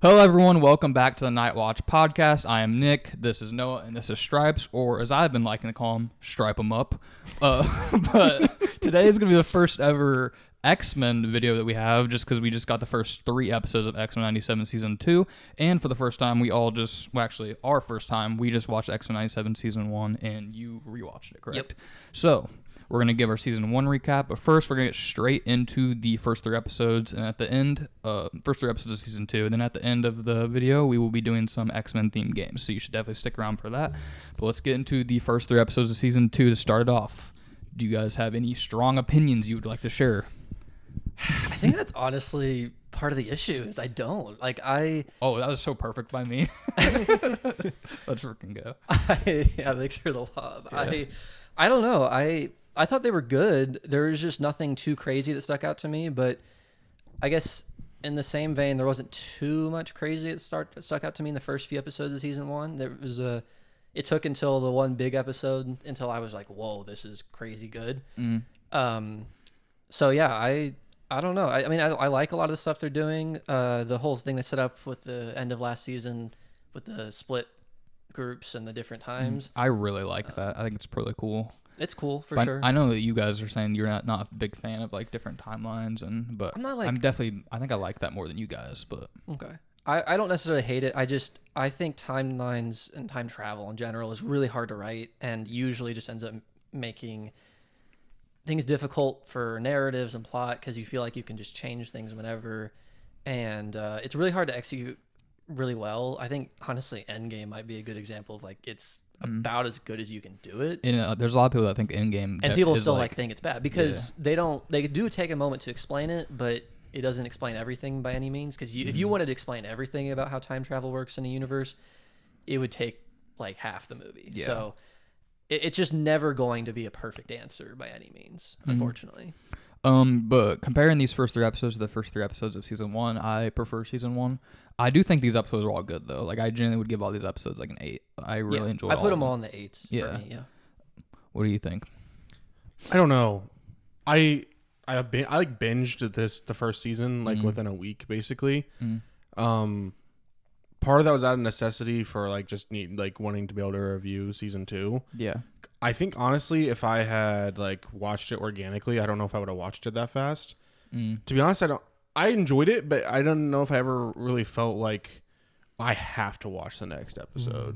Hello, everyone. Welcome back to the Night Watch podcast. I am Nick. This is Noah, and this is Stripes, or as I've been liking to call him, Stripe 'em Up. But today is going to be the first ever X-Men video that we have, just because we just got the first 3 episodes of X-Men 97 Season 2, and for the first time, our first time, we just watched X-Men 97 Season 1, and you rewatched it, correct? Yep. So, we're going to give our Season 1 recap, but first we're going to get straight into the first 3 episodes, and at the end, first 3 episodes of Season 2, and then at the end of the video, we will be doing some X-Men themed games, so you should definitely stick around for that. But let's get into the first 3 episodes of Season 2 to start it off. Do you guys have any strong opinions you would like to share? I think that's honestly part of the issue is I don't. Oh, that was so perfect by me. Let's freaking go. Yeah, thanks for the love. Yeah. I don't know. I thought they were good. There was just nothing too crazy that stuck out to me, but I guess in the same vein, there wasn't too much crazy that stuck out to me in the first few episodes of season 1. It took until the one big episode until I was like, whoa, this is crazy good. So yeah, I don't know. I mean, I like a lot of the stuff they're doing. The whole thing they set up with the end of last season with the split groups and the different times. I really like that. I think it's pretty cool. It's cool for But sure. I know that you guys are saying you're not a big fan of like different timelines, but I'm not like- I think I like that more than you guys. But Okay. I don't necessarily hate it. I think timelines and time travel in general is really hard to write and usually just ends up making things difficult for narratives and plot because you feel like you can just change things whenever. And it's really hard to execute really well. I think, honestly, Endgame might be a good example of like it's about as good as you can do it. and, there's a lot of people that think Endgame And people is still think it's bad because they do take a moment to explain it, but it doesn't explain everything by any means. Because if you wanted to explain everything about how time travel works in a universe, it would take like half the movie. Yeah. So it's just never going to be a perfect answer by any means, unfortunately. But comparing these first 3 episodes to the first 3 episodes of season 1, I prefer season 1. I do think these episodes are all good though. Like I genuinely would give all these episodes like an 8. I really enjoyed. I put them all in the 8s. Yeah. For me, yeah. What do you think? I don't know. I like binged the first season like within a week basically. Part of that was out of necessity for like just wanting to be able to review season 2. Yeah. I think honestly, if I had like watched it organically, I don't know if I would have watched it that fast. To be honest, I enjoyed it, but I don't know if I ever really felt like I have to watch the next episode.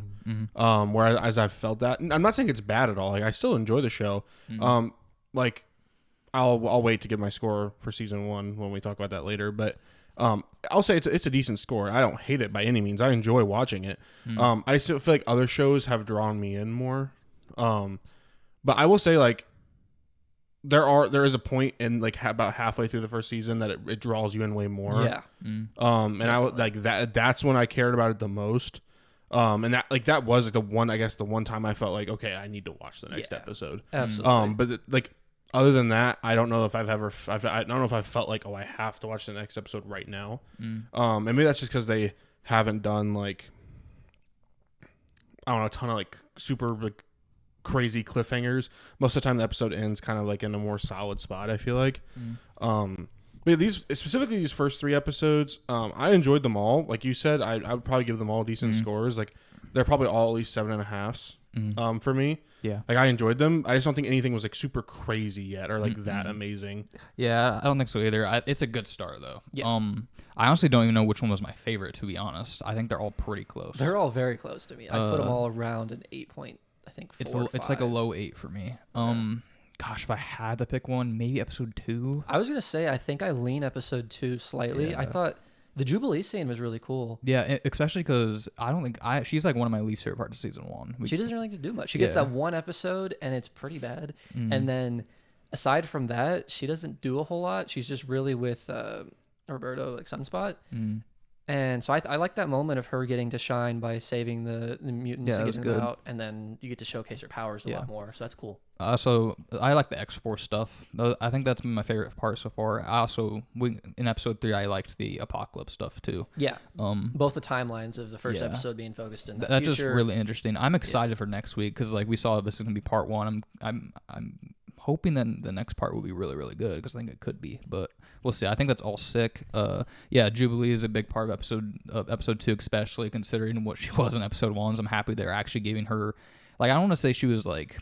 Whereas I've felt that. I'm not saying it's bad at all. Like I still enjoy the show. Like I'll wait to give my score for season 1 when we talk about that later. But I'll say it's a decent score. I don't hate it by any means. I enjoy watching it. I still feel like other shows have drawn me in more. But I will say like there is a point in like about halfway through the first season that it draws you in way more. Yeah. And I would like that's when I cared about it the most. And that was like the one time I felt like, okay, I need to watch the next episode. Absolutely. But like other than that, I don't know if I don't know if I've felt like, oh, I have to watch the next episode right now. And maybe that's just because they haven't done like, I don't know, a ton of like super like crazy cliffhangers. Most of the time the episode ends kind of like in a more solid spot, I feel like. But specifically these first 3 episodes, I enjoyed them all. Like you said, I would probably give them all decent scores. Like they're probably all at least 7.5s for me. Yeah. Like I enjoyed them. I just don't think anything was like super crazy yet or like that amazing. Yeah, I don't think so either. It's a good start though. Yeah. I honestly don't even know which one was my favorite, to be honest. I think they're all pretty close. They're all very close to me. I put them all around an 8 point, I think 4 It's like a low 8 for me. Gosh, if I had to pick one, maybe episode 2. I was going to say, I think I lean episode 2 slightly. Yeah. I thought the Jubilee scene was really cool. Yeah, especially because I don't think she's like one of my least favorite parts of season 1. She doesn't really like to do much. She gets that one episode and it's pretty bad. And then aside from that, she doesn't do a whole lot. She's just really with Roberto, like Sunspot. And so I like that moment of her getting to shine by saving the mutants and getting them out. And then you get to showcase her powers a lot more. So that's cool. So I like the X-Force stuff. I think that's my favorite part so far. In episode 3, I liked the Apocalypse stuff too. Yeah. Both the timelines of the first episode being focused in the that's future. just really interesting. I'm excited for next week because like we saw this is gonna be part 1. I'm hoping that the next part will be really, really good because I think it could be, but we'll see. I think that's all sick. Yeah, Jubilee is a big part of episode 2, especially considering what she was in episode 1. So I'm happy they're actually giving her, like, I don't want to say she was like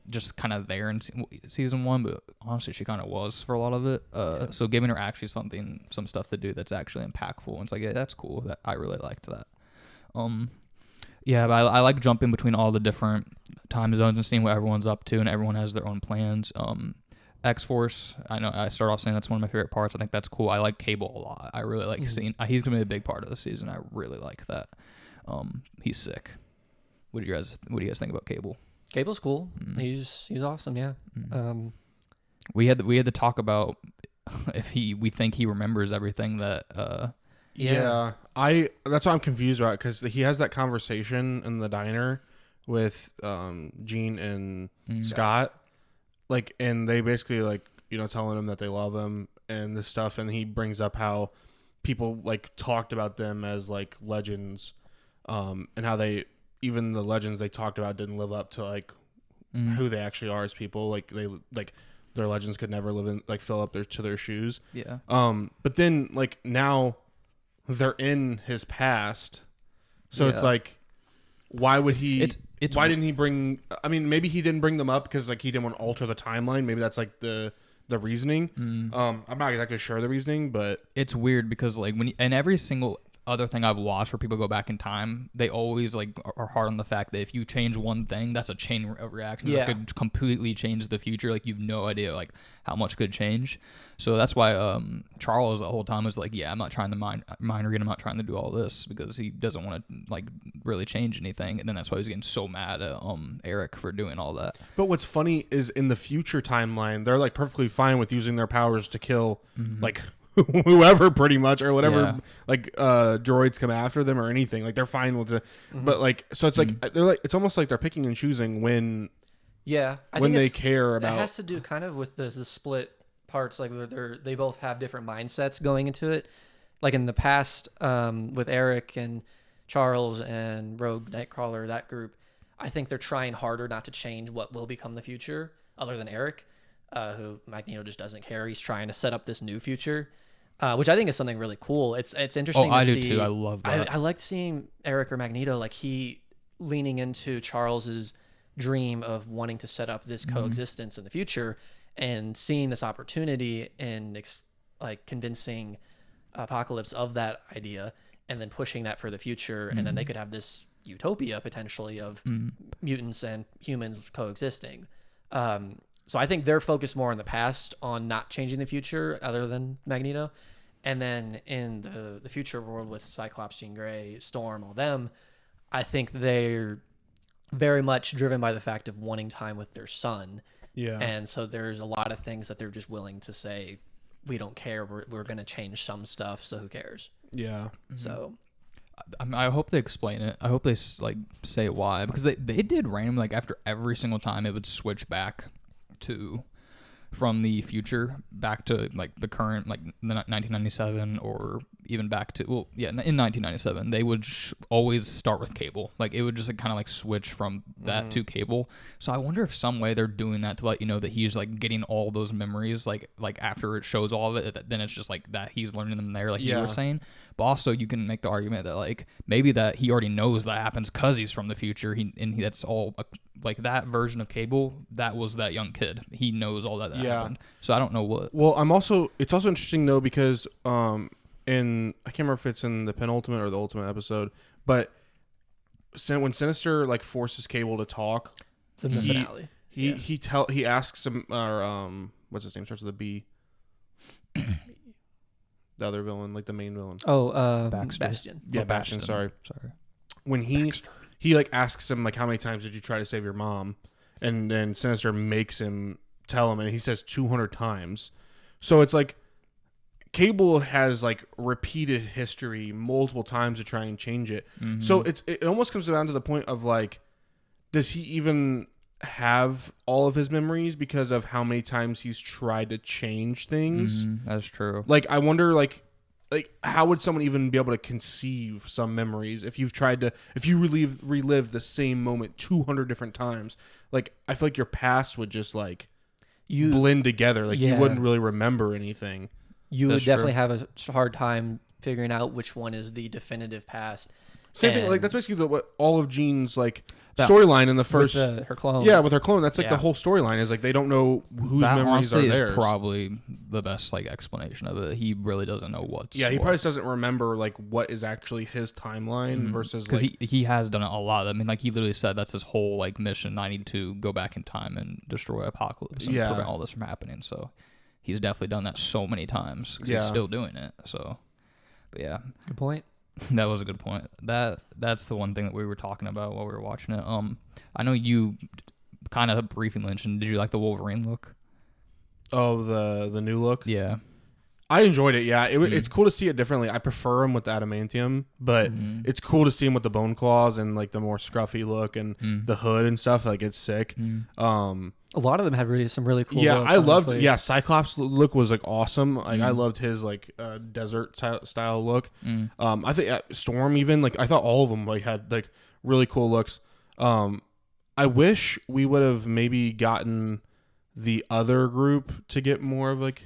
just kind of there in season 1, but honestly she kind of was for a lot of it. So giving her actually some stuff to do that's actually impactful, and it's like, yeah, that's cool. That I really liked that. Yeah, but I like jumping between all the different time zones and seeing what everyone's up to, and everyone has their own plans. X-Force, I know I start off saying that's one of my favorite parts. I think that's cool. I like Cable a lot. I really like seeing, he's gonna be a big part of the season. I really like that. He's sick. What do you guys think about Cable? Cable's cool. He's awesome. Yeah. We had to talk about if we think he remembers everything that. Yeah. That's what I'm confused about, because he has that conversation in the diner with Gene and Scott, like, and they basically, like, you know, telling him that they love him and this stuff, and he brings up how people like talked about them as like legends, and how the legends they talked about didn't live up to like who they actually are as people. Like their legends could never live in, like, fill up their shoes. Yeah. But then, like, now they're in his past, so it's like, why would he? Why didn't he bring? I mean, maybe he didn't bring them up because, like, he didn't want to alter the timeline. Maybe that's like the reasoning. I'm not exactly sure the reasoning, but it's weird because, like, and every single other thing I've watched where people go back in time, they always like are hard on the fact that if you change one thing, that's a chain of reactions that could completely change the future. Like, you've no idea like how much could change. So that's why Charles the whole time was like, yeah, I'm not trying to mind read, I'm not trying to do all this, because he doesn't want to like really change anything. And then that's why he's getting so mad at Eric for doing all that. But what's funny is in the future timeline, they're like perfectly fine with using their powers to kill like whoever, pretty much, or whatever, like droids come after them or anything. Like, they're fine with it. But like, so it's like they're like, it's almost like they're picking and choosing when I when think they care about. It has to do kind of with the split parts. Like, they both have different mindsets going into it. Like in the past, with Eric and Charles and Rogue Nightcrawler, that group, I think they're trying harder not to change what will become the future, other than Eric, who Magneto just doesn't care. He's trying to set up this new future, which I think is something really cool. It's interesting. I to do see. too. I love that. I liked seeing Eric or Magneto, like, he leaning into Charles's dream of wanting to set up this coexistence in the future, and seeing this opportunity and like convincing Apocalypse of that idea, and then pushing that for the future, and then they could have this utopia potentially of mutants and humans coexisting. So I think they're focused more in the past on not changing the future, other than Magneto. And then in the future world with Cyclops, Jean Grey, Storm, all them, I think they're very much driven by the fact of wanting time with their son. Yeah. And so there's a lot of things that they're just willing to say, we don't care. We're going to change some stuff, so who cares? Yeah. So I hope they explain it. I hope they like say why, because they did randomly, like, after every single time it would switch back to from the future back to like the current, like the 1997, or even back to, well, yeah, in 1997 they would always start with Cable. Like, it would just like, kind of like switch from that to Cable. So I wonder if some way they're doing that to let you know that he's like getting all those memories, like after it shows all of it, then it's just like that he's learning them there, like you were saying. But also you can make the argument that like maybe that he already knows that happens because he's from the future. That's all like that version of Cable, that was that young kid. He knows all that happened. So I don't know what. Well, it's also interesting though, because I can't remember if it's in the penultimate or the ultimate episode, but when Sinister like forces Cable to talk, it's in the finale. He asks him, or what's his name, starts with a B. The other villain, like the main villain. Oh, Baxter. Bastion. Yeah, Bastion. Sorry. When he like asks him like, how many times did you try to save your mom? And then Sinister makes him tell him, and he says 200 times. So it's like Cable has like repeated history multiple times to try and change it. So it almost comes down to the point of like, does he even have all of his memories because of how many times he's tried to change things? That's true. Like, I wonder, like how would someone even be able to conceive some memories if you relive the same moment 200 different times? Like, I feel like your past would just like blend together. Like you Yeah. wouldn't really remember anything. You would That's definitely true. have a hard time figuring out which one is the definitive past. Same thing. Like And that's basically what all of Jean's like That- storyline in the with first. her clone. Yeah, with her clone, that's like the Yeah. whole storyline is like they don't know whose That memories honestly are theirs. is probably the best like explanation of it. He really doesn't know what's Yeah, he what. probably just doesn't remember like what is actually his timeline versus because like he has done it a lot. I mean, like he literally said that's his whole like mission. I need to go back in time and destroy Apocalypse and Yeah. prevent all this from happening. So he's definitely done that so many times. 'Cause Yeah. he's still doing it. So, but yeah, Good point. that was a good point. That's the one thing that we were talking about while we were watching it. I know you kind of briefly mentioned. Did you like the Wolverine look? oh the new look. Yeah. I enjoyed it. Yeah, it's cool to see it differently. I prefer him with the adamantium, but it's cool to see him with the bone claws and like the more scruffy look and the hood and stuff. Like it's sick. A lot of them had some really cool. Yeah, looks, I loved. honestly. Yeah, Cyclops look was like awesome. Like I loved his like desert style look. I think Storm even like I thought all of them like had like really cool looks. I wish we would have maybe gotten the other group to get more of like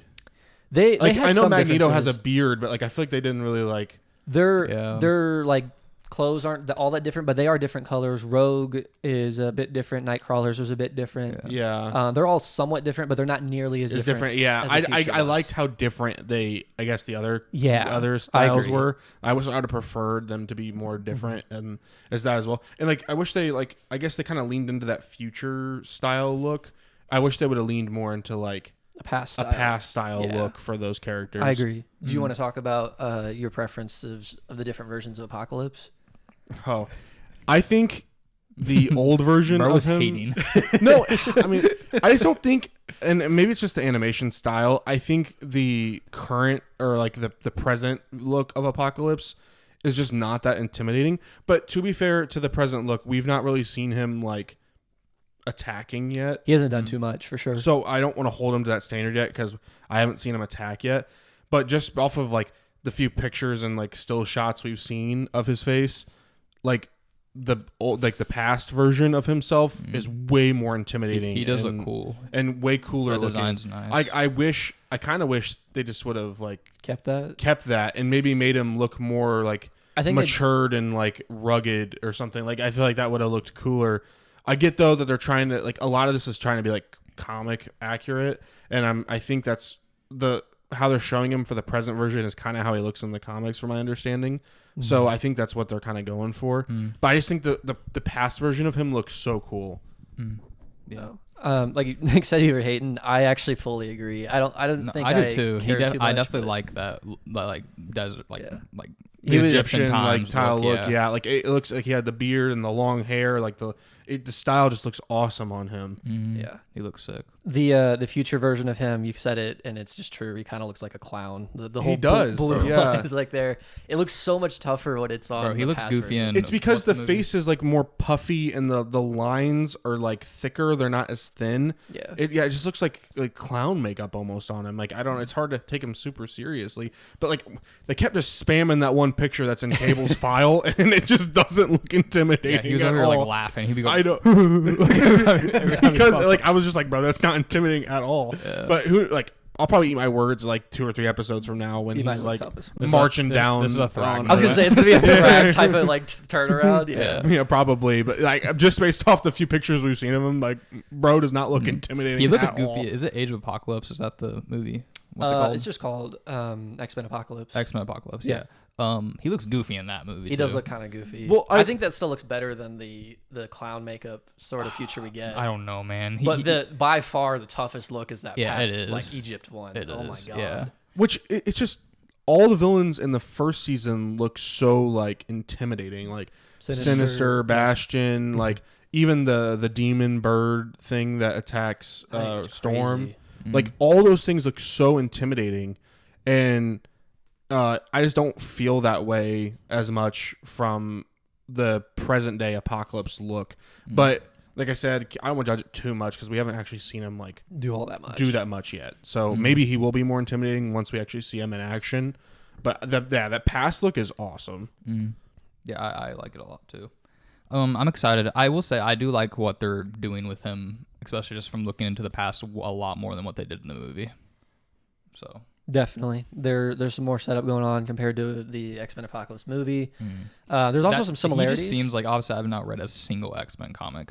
They like had I know some Magneto has a differences. beard, but like I feel like they didn't really like. Yeah. Their like clothes aren't all that different, but they are different colors. Rogue is a bit different. Nightcrawlers is a bit different. Yeah, They're all somewhat different, but they're not nearly as it's different. different. Yeah, as the future I ones. liked how different I guess the other I styles agree. were. I would have preferred them to be more different and as that as well. And like I wish they like I guess they kind of leaned into that future style look. I wish they would have leaned more into like a past a style. past style Yeah. look for those characters. I agree. Do you want to talk about your preferences of the different versions of Apocalypse? Oh, I think the old version Bro of was him. hating. No, I mean, I just don't think, and maybe it's just the animation style. I think the current or like the present look of Apocalypse is just not that intimidating. But to be fair to the present look, we've not really seen him like attacking yet. He hasn't done too much for sure. So I don't want to hold him to that standard yet because I haven't seen him attack yet. But just off of like the few pictures and like still shots we've seen of his face, like the old, like the past version of himself is way more intimidating. He does and, look cool. and way cooler The looking. design's nice. I kind of wish they just would have like Kept that. kept that and maybe made him look more like I think they- matured and like rugged or something. Like I feel like that would have looked cooler. I get though that they're trying to like a lot of this is trying to be like comic accurate, and I think that's how they're showing him for the present version is kind of how he looks in the comics, from my understanding. So I think that's what they're kind of going for. But I just think the past version of him looks so cool. Yeah. Like Nick said, you were hating. I actually fully agree. I don't No, think I do too. care too I much, definitely but like that, like desert, like Yeah. like The was- Egyptian like times style look, yeah. yeah. Like it looks like he had the beard and the long hair. Like the style just looks awesome on him. Yeah. He looks sick. The future version of him, you said it, and it's just true. He kind of looks like a clown. The whole does, blue yeah. lines like there. It looks so much tougher when it's on. Bro, he the looks past goofy version. and It's because the what's movie? face is like more puffy and the lines are like thicker. They're not as thin. Yeah. It just looks like clown makeup almost on him. Like I don't. It's hard to take him super seriously. But like they kept just spamming that one picture that's in Cable's file, and it just doesn't look intimidating. Yeah, he was at over here like all. laughing. He'd be I going, know because like I was just like, bro, that's not intimidating at all. But who like I'll probably eat my words like 2 or 3 episodes from now when He might he's look like tough as fuck. This is marching a- down. this is a Thrag on- I was gonna say it's gonna be a Thrag type of like turnaround. Yeah. yeah, probably. But like just based off the few pictures we've seen of him, like bro does not look intimidating. he looks at goofy. all. Is it Age of Apocalypse? Is that the movie? What's it called? It's just called X-Men Apocalypse. X-Men Apocalypse. Yeah. Yeah. He looks goofy in that movie. He too. does look kind of goofy. Well, I think that still looks better than the clown makeup sort of future we get. I don't know, man. But by far the toughest look is that Yeah, past, it is. like Egypt one. It Oh my is, god. yeah. Which it's just all the villains in the first season look so like intimidating, like Sinister, Bastion, like even the demon bird thing that attacks I think it's Storm. crazy. Like all those things look so intimidating, and I just don't feel that way as much from the present day Apocalypse look. But like I said, I don't want to judge it too much because we haven't actually seen him like Do all that much. do that much yet. So maybe he will be more intimidating once we actually see him in action. But that past look is awesome. Yeah, I like it a lot too. I'm excited. I will say I do like what they're doing with him, especially just from looking into the past a lot more than what they did in the movie. So Definitely, there's some more setup going on compared to the X-Men Apocalypse movie. There's also some similarities. He just seems like, obviously I've not read a single X-Men comic.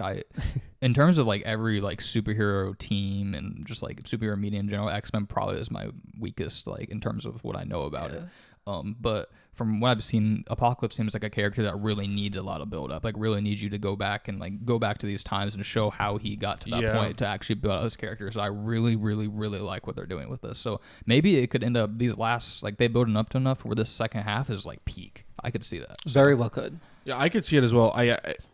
In terms of like every like superhero team and just like superhero media in general, X-Men probably is my weakest like in terms of what I know about it. But from what I've seen, Apocalypse seems like a character that really needs a lot of build up, like really needs you to go back to these times and show how he got to that point to actually build out his character. So I really, really, really like what they're doing with this. So maybe it could end up these last, like they building up to enough where this second half is like peak. I could see that. So. Very well could. Yeah, I could see it as well.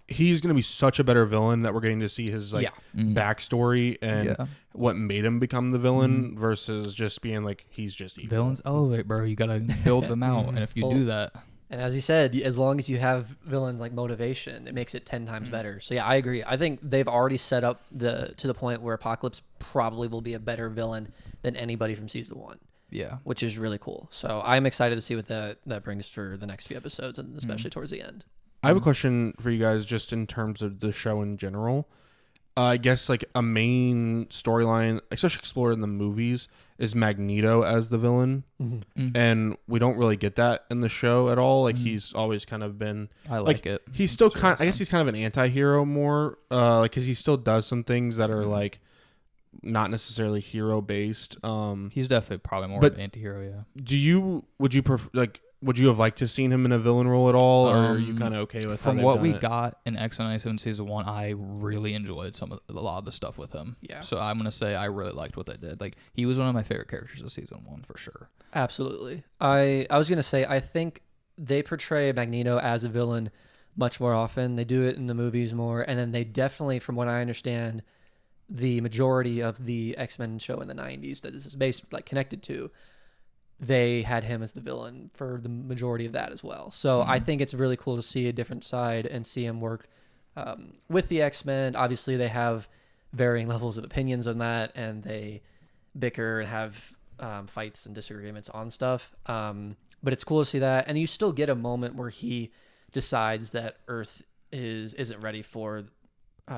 He's going to be such a better villain that we're getting to see his backstory and what made him become the villain versus just being like he's just evil. Villains elevate, bro. You got to build them out, and if you do that, and as he said, as long as you have villains like motivation, it makes it 10 times better. So yeah, I agree. I think they've already set up to the point where Apocalypse probably will be a better villain than anybody from season 1. Yeah, which is really cool. So I'm excited to see what that brings for the next few episodes, and especially towards the end. I have a question for you guys just in terms of the show in general. I guess like a main storyline, especially explored in the movies, is Magneto as the villain. And we don't really get that in the show at all. Like he's always kind of been... I like it. He's still I guess he's kind of an anti-hero more, like because he still does some things that are like not necessarily hero based. He's definitely probably more of an anti-hero, yeah. Would you have liked to seen him in a villain role at all, or are you kind of okay with from what we got in X-Men 97 season 1? I really enjoyed a lot of the stuff with him. Yeah. So I'm gonna say I really liked what they did. Like he was one of my favorite characters of season 1 for sure. Absolutely. I was gonna say I think they portray Magneto as a villain much more often. They do it in the movies more, and then they definitely, from what I understand, the majority of the X-Men show in the 90s that this is based connected to, they had him as the villain for the majority of that as well. So I think it's really cool to see a different side and see him work with the X-Men. Obviously, they have varying levels of opinions on that, and they bicker and have fights and disagreements on stuff. But it's cool to see that. And you still get a moment where he decides that Earth isn't ready for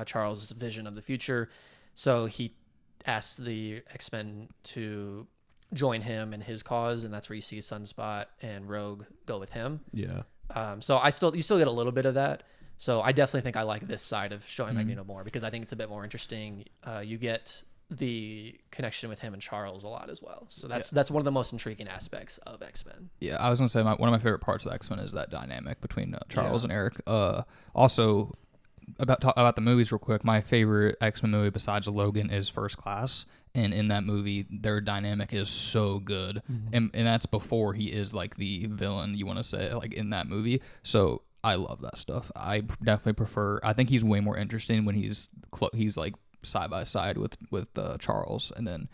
Charles' vision of the future. So he asks the X-Men to join him in his cause, and that's where you see Sunspot and Rogue go with him. Yeah. So you still get a little bit of that. So I definitely think I like this side of showing Magneto more because I think it's a bit more interesting. You get the connection with him and Charles a lot as well. So that's one of the most intriguing aspects of X-Men. Yeah, I was gonna say one of my favorite parts of X-Men is that dynamic between Charles and Eric. Also, about the movies real quick, my favorite X-Men movie besides Logan is First Class. And in that movie, their dynamic is so good. And that's before he is like the villain, you want to say, like in that movie. So I love that stuff. I definitely prefer, I think he's way more interesting when he's like side by side with Charles. And then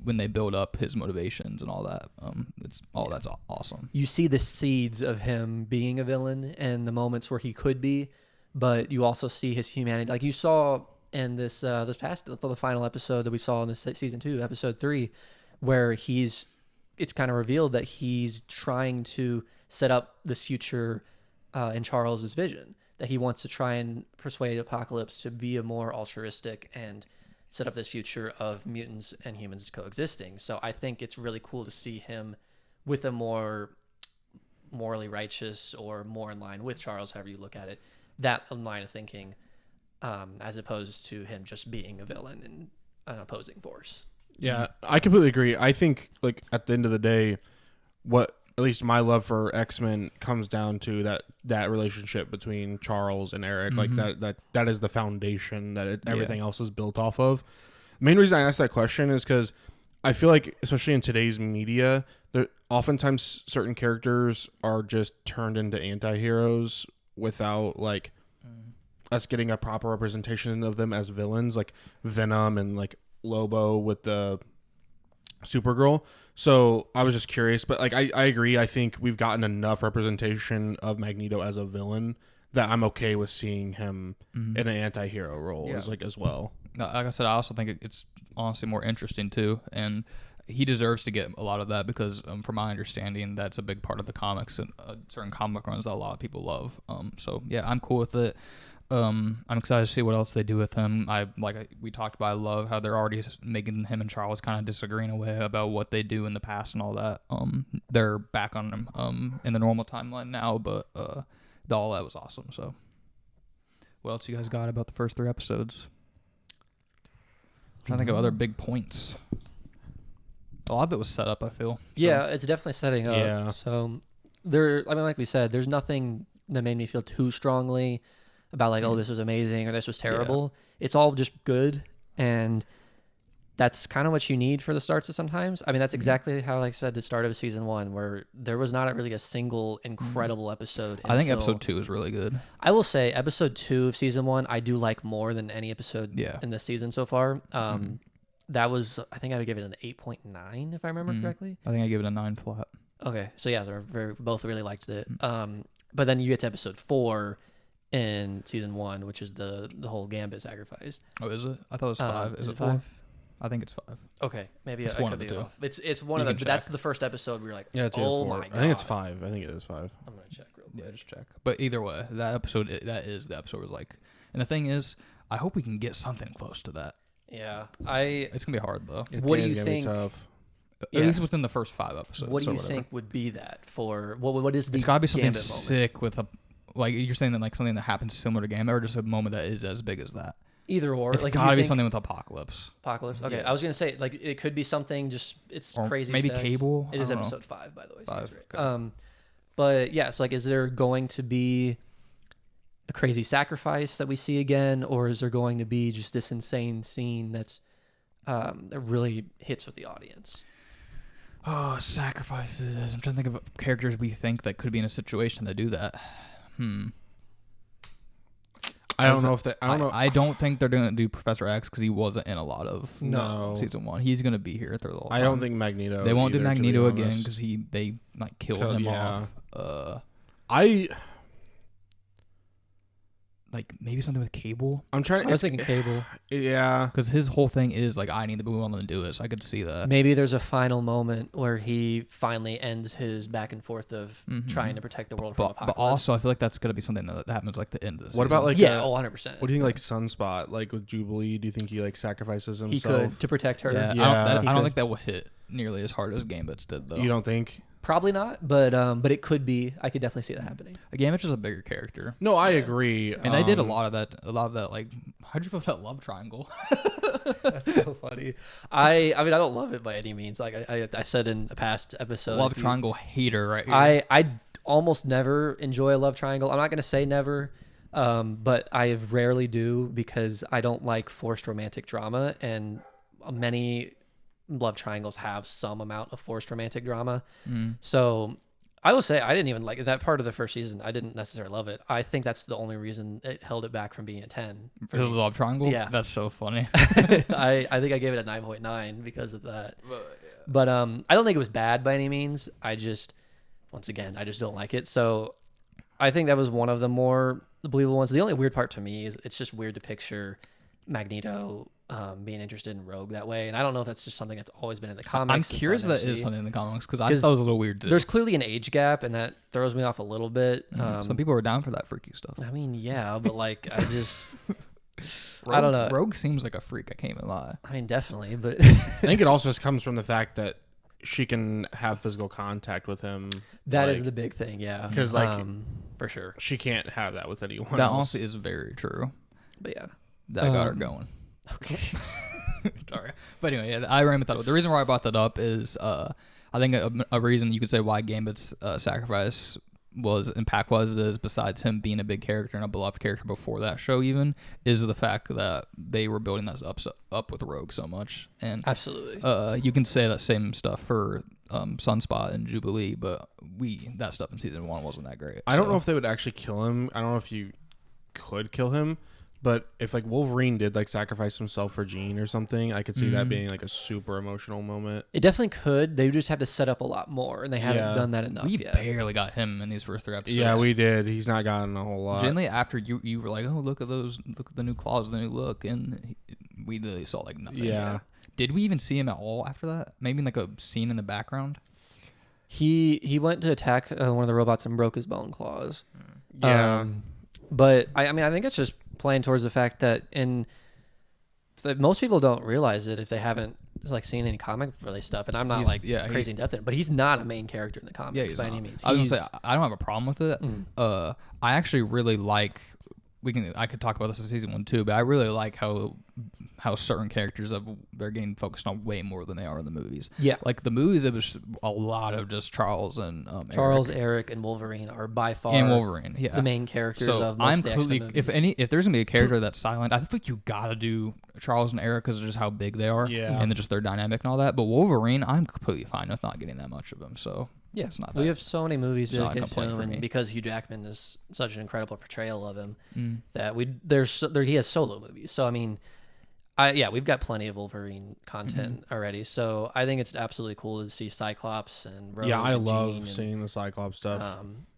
when they build up his motivations and all that, that's awesome. You see the seeds of him being a villain and the moments where he could be, but you also see his humanity. Like you saw in the final episode that we saw in this season 2, episode 3, where it's kind of revealed that he's trying to set up this future in Charles's vision, that he wants to try and persuade Apocalypse to be a more altruistic and set up this future of mutants and humans coexisting. So I think it's really cool to see him with a more morally righteous or more in line with Charles, however you look at it, that line of thinking. As opposed to him just being a villain and an opposing force. Yeah, I completely agree. I think, like, at the end of the day, what at least my love for X-Men comes down to that relationship between Charles and Eric. Like that is the foundation that everything else is built off of. The main reason I asked that question is because I feel like, especially in today's media, there oftentimes certain characters are just turned into anti-heroes without like us getting a proper representation of them as villains, like Venom and like Lobo with the Supergirl. So I was just curious, but like I agree. I think we've gotten enough representation of Magneto as a villain that I'm okay with seeing him in an anti-hero role as well. Like I said, I also think it's honestly more interesting too, and he deserves to get a lot of that because, from my understanding, that's a big part of the comics and certain comic runs that a lot of people love. So yeah, I'm cool with it. I'm excited to see what else they do with him. We talked about. I love how they're already making him and Charles kind of disagreeing away about what they do in the past and all that. They're back on him in the normal timeline now, but all that was awesome. So, what else you guys got about the first 3 episodes? I'm trying to think of other big points. A lot of it was set up, I feel. So. Yeah, it's definitely setting up. Yeah. So like we said, there's nothing that made me feel too strongly about like, oh, this was amazing or this was terrible. Yeah. It's all just good, and that's kind of what you need for the starts of sometimes. I mean, that's exactly how, like I said, the start of season 1, where there was not really a single incredible episode. I think episode 2 is really good. I will say episode 2 of season 1, I do like more than any episode in this season so far. That was, I think I would give it an 8.9 if I remember correctly. I think I give it a 9 flat. Okay, so yeah, we both really liked it. But then you get to episode 4 in season 1, which is the whole Gambit sacrifice. Oh, is it? I thought it was 5. Is it 4? 5? I think it's 5. Okay, maybe it's one of the 2. It's one of them. But that's the first episode where you're like, yeah, it's oh 4. my god. I think it's 5. I think it is 5. I'm gonna check real quick. Yeah, just check. But either way, that episode, that is the episode was like. And the thing is, I hope we can get something close to that. Yeah, it's gonna be hard though. What do you think? At least within the first 5 episodes. What do you think would be that for? What is the? It's gotta be something Gambit sick with a, like you're saying that like something that happens similar to Gambit, or just a moment that is as big as that. Either or. It's like, gotta be something with Apocalypse. Apocalypse. Okay, Yeah. I was gonna say like it could be something. Just it's or crazy. Maybe sex. Cable. It is episode 5, by the way. 5. Right. But yeah, so like, is there going to be a crazy sacrifice that we see again, or is there going to be just this insane scene that's that really hits with the audience? Oh, sacrifices. I'm trying to think of characters we think that could be in a situation that do that. I don't know if that. I don't know. I don't think they're going to do Professor X because he wasn't in a lot of season 1. He's going to be here through the whole time. I don't think Magneto. They won't do either, Magneto again because they like killed him off. Like maybe something with Cable. I'm trying. I was thinking Cable. Yeah, because his whole thing is like, I need to move on and do it. So I could see that. Maybe there's a final moment where he finally ends his back and forth of trying to protect the world from Apocalypse. But also, I feel like that's gonna be something that happens like the end of the season. What about like 100%. What do you think like Sunspot, like with Jubilee? Do you think he like sacrifices himself? He could to protect her. Yeah, I don't think that will hit nearly as hard as Gambit's did though. You don't think? Probably not, but it could be. I could definitely see that happening. Gambit's just a bigger character. No, I agree. And they did a lot of that. Like, how'd you feel with that love triangle? That's so funny. I mean, I don't love it by any means. Like I said in a past episode, love triangle hater right here. I almost never enjoy a love triangle. I'm not gonna say never, but I rarely do because I don't like forced romantic drama, and many love triangles have some amount of forced romantic drama. So I will say I didn't even like that part of the first season. I didn't necessarily love it. I think that's the only reason it held it back from being a 10. For the love triangle? Yeah. That's so funny. I think I gave it a 9.9 because of that. But I don't think it was bad by any means. I just, once again, I just don't like it. So I think that was one of the more believable ones. The only weird part to me is it's just weird to picture Magneto being interested in Rogue that way, and I don't know if that's just something that's always been in the comics. I'm curious if that is something in the comics because I thought it was a little weird too. There's clearly an age gap, and that throws me off a little bit. Some people are down for that freaky stuff. I mean, yeah, but like, I just, Rogue, I don't know. Rogue seems like a freak. I can't even lie. I mean, definitely, but I think it also just comes from the fact that she can have physical contact with him. That is the big thing, yeah. Because like, for sure, she can't have that with anyone. That else. honestly is very true. But yeah, that got her going. Okay. Sorry, but anyway, yeah, I ran with that. The reason why I brought that up is I think a reason you could say why Gambit's sacrifice is, besides him being a big character and a beloved character before that show even, is the fact that they were building that up with Rogue so much. And absolutely, you can say that same stuff for Sunspot and Jubilee, but that stuff in season 1 wasn't that great. I don't know if they would actually kill him. I don't know if you could kill him. But if like Wolverine did like sacrifice himself for Jean or something, I could see that being like a super emotional moment. It definitely could. They would just have to set up a lot more, and they haven't done that enough yet. We barely got him in these first 3 episodes. Yeah, we did. He's not gotten a whole lot. Generally, after you were like, oh, look at the new claws, the new look, and we literally saw like nothing. Yeah. Did we even see him at all after that? Maybe like a scene in the background. He went to attack one of the robots and broke his bone claws. Yeah. But I mean, I think it's just playing towards the fact that most people don't realize it if they haven't like seen any comic related stuff, and I'm not crazy in depth in it, but he's not a main character in the comics by any means. I was gonna say I don't have a problem with it. I actually really like. I could talk about this in season 1 too, but I really like how certain characters they're getting focused on way more than they are in the movies. Yeah, like the movies, it was a lot of just Charles and Eric, and Wolverine are by far the main characters of most of the X-Men movies. If there's gonna be a character that's silent, I think you gotta do Charles and Eric because of just how big they are, and just their dynamic and all that. But Wolverine, I'm completely fine with not getting that much of him. So. Yeah, it's not we have so many movies dedicated to him, and because Hugh Jackman is such an incredible portrayal of him that he has solo movies. So I mean, we've got plenty of Wolverine content already. So I think it's absolutely cool to see Cyclops and Rogue. Yeah, I and love Jean seeing the Cyclops stuff.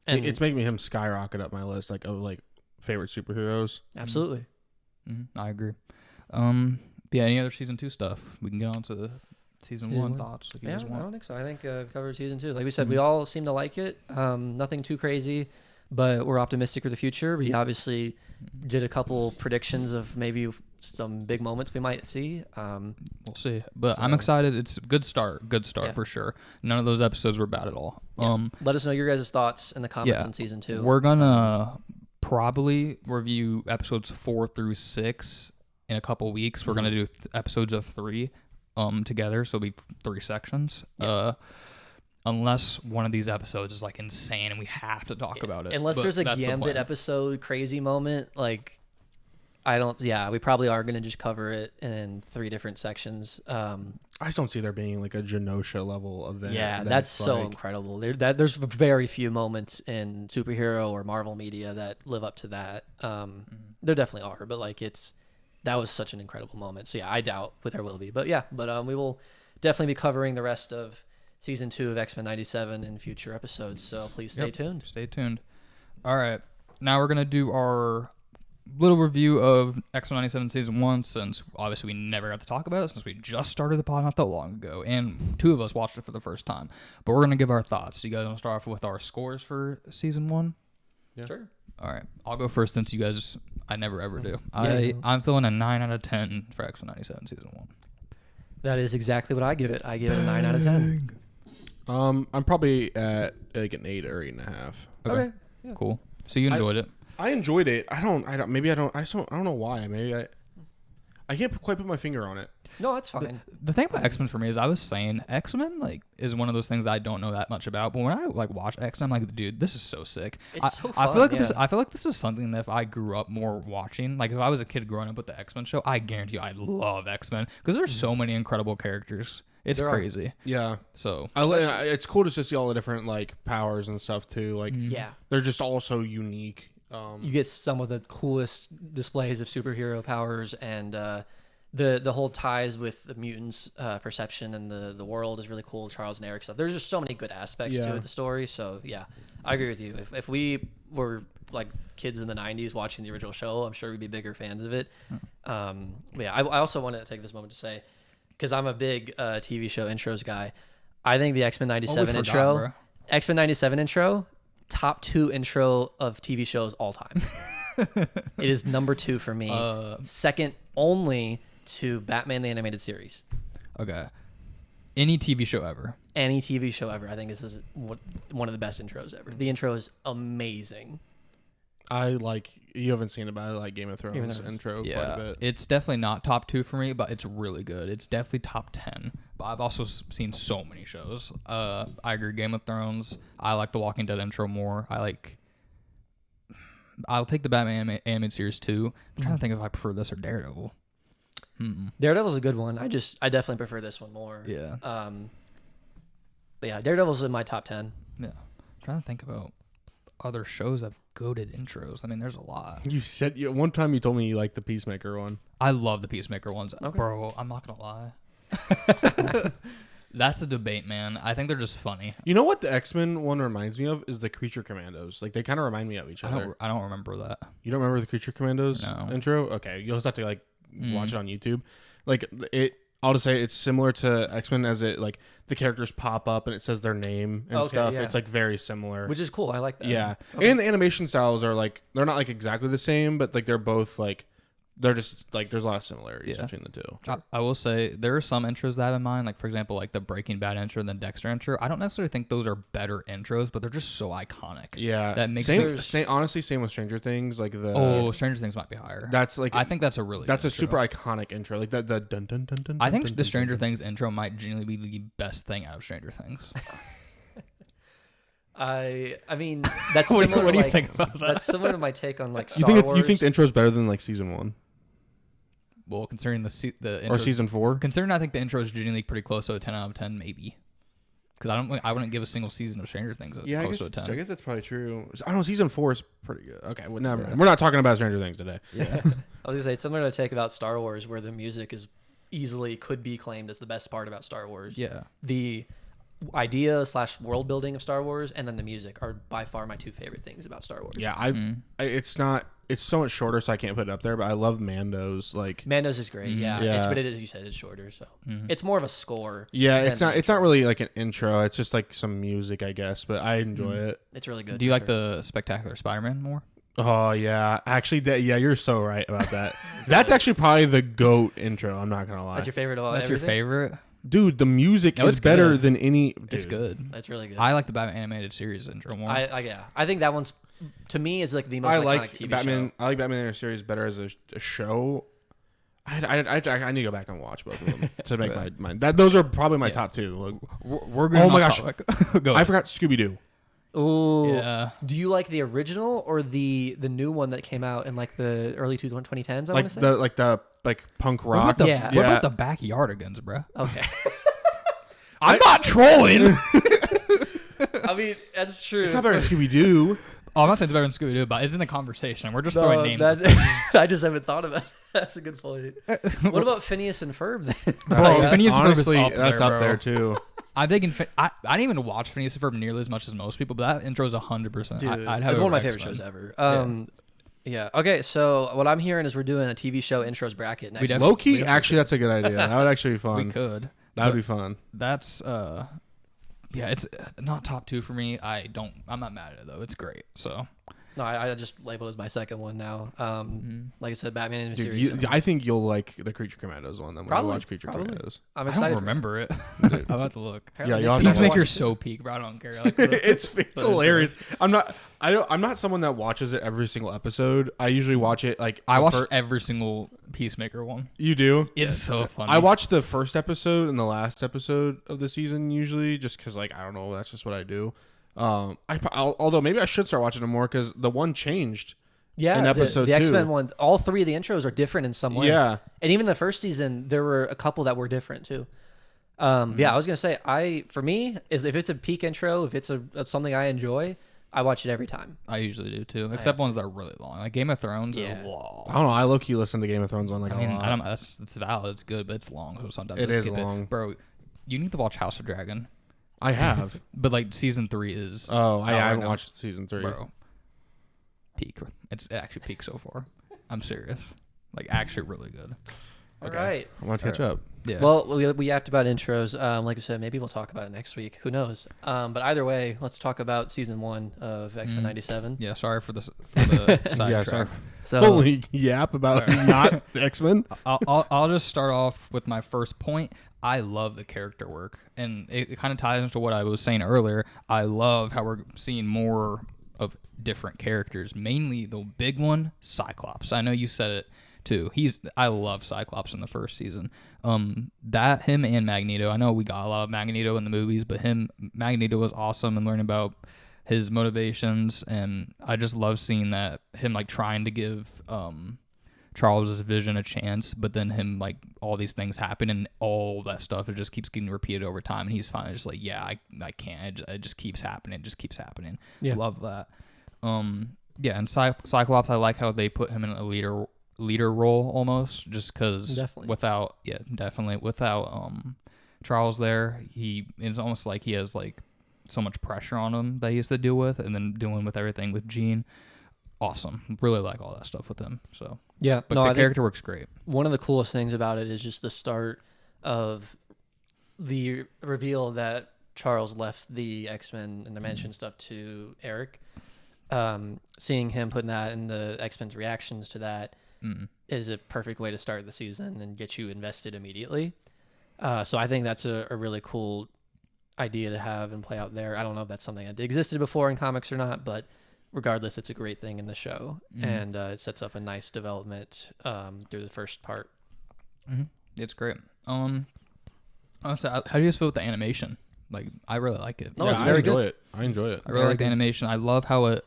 And it's making him skyrocket up my list, like of favorite superheroes. Absolutely, I agree. Any other season 2 stuff? We can get on to the season 1 thoughts. If you guys want. I don't think so. I think we've covered season 2. Like we said, we all seem to like it. Nothing too crazy, but we're optimistic for the future. We obviously did a couple predictions of maybe some big moments we might see. We'll see. But I'm excited. It's a good start for sure. None of those episodes were bad at all. Let us know your guys' thoughts in the comments on season 2. We're gonna probably review episodes 4 through 6 in a couple weeks. We're gonna do episodes of 3 together, so it'll be 3 sections. Unless one of these episodes is like insane and we have to talk about it. Unless there's a Gambit episode crazy moment, like we probably are going to just cover it in 3 different sections. I just don't see there being like a Genosha level event. Yeah, that's so incredible. There's very few moments in superhero or Marvel media that live up to that. There definitely are, but like that was such an incredible moment. So yeah, I doubt there will be, but we will definitely be covering the rest of season 2 of X-Men 97 in future episodes. So please stay tuned. Stay tuned. All right. Now we're going to do our little review of X-Men 97 season 1, since obviously we never got to talk about it since we just started the pod not that long ago, and 2 of us watched it for the first time. But we're going to give our thoughts. You guys want to start off with our scores for season 1? Yeah. Sure. All right. I'll go first since you guys... I never ever do. I'm feeling a 9 out of 10 for X-Men 97 season 1. That is exactly what I give it. I give it a 9 out of 10. I'm probably at like an 8 or 8.5. Okay. Yeah. Cool. So you enjoyed it. I enjoyed it. I don't know why. Maybe I can't quite put my finger on it. No, that's fine. The thing about X-Men for me is I was saying X-Men is one of those things that I don't know that much about, but when I watch X-Men, I'm like, dude, this is so sick. It's so fun. I feel like this is something that if I grew up more watching, like if I was a kid growing up with the X-Men show, I guarantee you I love X-Men because there's so many incredible characters. It's crazy. Yeah. So it's cool just to see all the different like powers and stuff too. Like they're just all so unique. You get some of the coolest displays of superhero powers, and the whole ties with the mutants' perception and the world is really cool. Charles and Eric stuff. There's just so many good aspects to it, the story. So yeah, I agree with you. If we were like kids in the 90s watching the original show, I'm sure we'd be bigger fans of it. But yeah, I also want to take this moment to say, because I'm a big TV show intros guy, I think the X-Men 97 X-Men 97 intro, top 2 intro of TV shows all time. It is number 2 for me. Second only to Batman the Animated Series. Okay. Any TV show ever. Any TV show ever. I think this is one of the best intros ever. The intro is amazing. You haven't seen it, but I like Game of Thrones intro quite a bit. It's definitely not top 2 for me, but it's really good. It's definitely top 10. But I've also seen so many shows. I agree, Game of Thrones. I like the Walking Dead intro more. I'll take the Batman animated series too. I'm trying to think if I prefer this or Daredevil. Daredevil's a good one. I definitely prefer this one more. Yeah. But yeah, Daredevil's in my top 10. Yeah. I'm trying to think about other shows I've goated intros. I mean, there's a lot. You said one time you told me you liked the Peacemaker one. I love the Peacemaker ones. Okay. Bro, I'm not going to lie. That's a debate, man. I think they're just funny. You know what the X-Men one reminds me of is the Creature Commandos. Like, they kind of remind me of each other. I don't remember that. You don't remember the Creature Commandos No. intro? Okay, you'll just have to like watch it on YouTube. Like, it I'll just say it's similar to X-Men as it like the characters pop up and it says their name and Okay, stuff. yeah. It's like very similar. Which is cool. I like that. Yeah. Okay. And the animation styles are like they're not like exactly the same, but like they're both like they're just like there's a lot of similarities Yeah. between the two. I will say there are some intros that I have in mind, like for example, like the Breaking Bad intro and the Dexter intro. I don't necessarily think those are better intros, but they're just so iconic. Yeah. That makes same honestly same with Stranger Things, like the Oh, Stranger Things might be higher. that's like I think that's a really that's good a super intro. iconic intro. Like the dun dun dun dun. I think dun, the dun, Stranger dun. Things intro might genuinely be the best thing out of Stranger Things. I mean that's What do you- similar. what do you like, think about that? That's similar to my take on like Star You think it's Wars. you think the intro's better than like season 1 Well, considering the or intro, season 4? considering I think the intro is genuinely pretty close to a 10 out of 10, maybe. Because I wouldn't give a single season of Stranger Things Yeah, close to a 10. I guess that's probably true. I don't know. Season 4 is pretty good. Okay, well, never mind. We're not talking about Stranger Things today. Yeah. I was gonna say it's similar to a take about Star Wars, where the music is easily could be claimed as the best part about Star Wars. Yeah. The idea / world building of Star Wars and then the music are by far my two favorite things about Star Wars. Yeah, it's not. It's so much shorter, so I can't put it up there. But I love Mando's like. Mando's is great. Yeah. Yeah. But it is, you said it's shorter, so it's more of a score. Yeah, than it's not. It's not really like an intro. It's just like some music, I guess. But I enjoy it. It's really good. Do you for like sure. the Spectacular Spider-Man more? Oh yeah, actually, yeah, you're so right about that. That's actually probably the GOAT intro. I'm not gonna lie, That's your favorite of That's your everything? favorite? dude. The music No, is it's better good. than any. It's dude. good. That's really good. I like the Batman animated series intro more. I think that one's to me is like the most I iconic like TV Batman. show. I like Batman the series better as a show. I need to go back and watch both of them to make my mind. Those are probably my top two. Like, We're going Oh my off gosh. topic. Go I ahead. forgot Scooby Doo. Ooh. Yeah. Do you like the original or the new one that came out in like the early 2010s? I want to say. Like punk What rock. about the, Yeah. what about the backyardigans, bro? Okay. I'm not trolling. I mean, that's true. It's not better than Scooby Doo. Oh, I'm not saying it's better than Scooby Doo, but it's in the conversation. We're just throwing names. I just haven't thought about it. That's a good point. What about Phineas and Ferb then? Bro, Phineas and Ferb is honestly, up that's there, up bro. there too. I'm thinking. I didn't even watch Phineas and Ferb nearly as much as most people, but that intro is 100%. Dude, I'd have it's it one of my over favorite X-Men. shows ever. Yeah. Okay. So what I'm hearing is we're doing a TV show intros bracket next. We week. definitely- Low key, actually, that's a good idea. That would actually be fun. We could. That would be fun. That's yeah, it's not top 2 for me. I'm not mad at it though. It's great. So No, I just labeled as my second one now. Like I said, Batman in a Dude, series. I think you'll like the Creature Commandos one. Then when Probably, you watch Creature probably. Commandos, I'm I excited. don't for it. remember it. I'm about to look. Yeah, you'll have to Peacemaker's so peak, bro. I don't care. Like, it's hilarious. I'm not someone that watches it every single episode. I usually watch it like I watched fir- every single Peacemaker one. You do? It's so funny. I watch the first episode and the last episode of the season usually, just because like I don't know, that's just what I do. Although maybe I should start watching them more because the one changed. Yeah, in episode the two. X-Men one. All three of the intros are different in some way. Yeah. and even the first season, there were a couple that were different too. Yeah, I was gonna say, for me, is if it's a peak intro, if it's something I enjoy, I watch it every time. I usually do too, except ones that are really long. Like Game of Thrones Yeah. is long. I don't know. I low key listen to Game of Thrones one like I mean, a lot. I don't. It's valid. It's good, but it's long. So sometimes It I is skip long. bro. You need to watch House of Dragon, I have. but like season 3 is. Oh, I out right haven't now. watched season 3. Bro. Peak. It's actually peak so far. I'm serious. Like actually really good. All right. I want to catch up. Yeah. Well, we yapped about intros. Like I said, maybe we'll talk about it next week. Who knows? But either way, let's talk about season 1 of X-Men '97. yeah. Sorry for the sidetrack. Yeah, sorry. So Holy yap about not X-Men. I'll just start off with my first point. I love the character work, and it kind of ties into what I was saying earlier. I love how we're seeing more of different characters. Mainly the big one, Cyclops. I know you said it too. I love Cyclops in the first season. Him and Magneto. I know we got a lot of Magneto in the movies, but Magneto was awesome and learning about his motivations, and I just love seeing that him like trying to give Charles's vision a chance, but then him like all these things happen and all that stuff it just keeps getting repeated over time, and he's finally just like, yeah, I can't. It just keeps happening. It just keeps happening. Yeah. Love that. Yeah, and Cyclops, I like how they put him in a leader role almost, just because Definitely. without Charles there, it's almost like he has like so much pressure on him that he has to deal with, and then dealing with everything with Jean. Awesome. Really like all that stuff with him. So yeah, but I the think character works great. one of the coolest things about it is just the start of the reveal that Charles left the X-Men and the mansion stuff to Eric. Seeing him putting that in the X-Men's reactions to that is a perfect way to start the season and get you invested immediately. So I think that's a really cool idea to have and play out there. I don't know if that's something that existed before in comics or not, but regardless, it's a great thing in the show, and it sets up a nice development through the first part. It's great. Honestly, how do you guys feel with the animation? Like, I really like it. No, it's very good. I enjoy it. I really like the animation. I love how it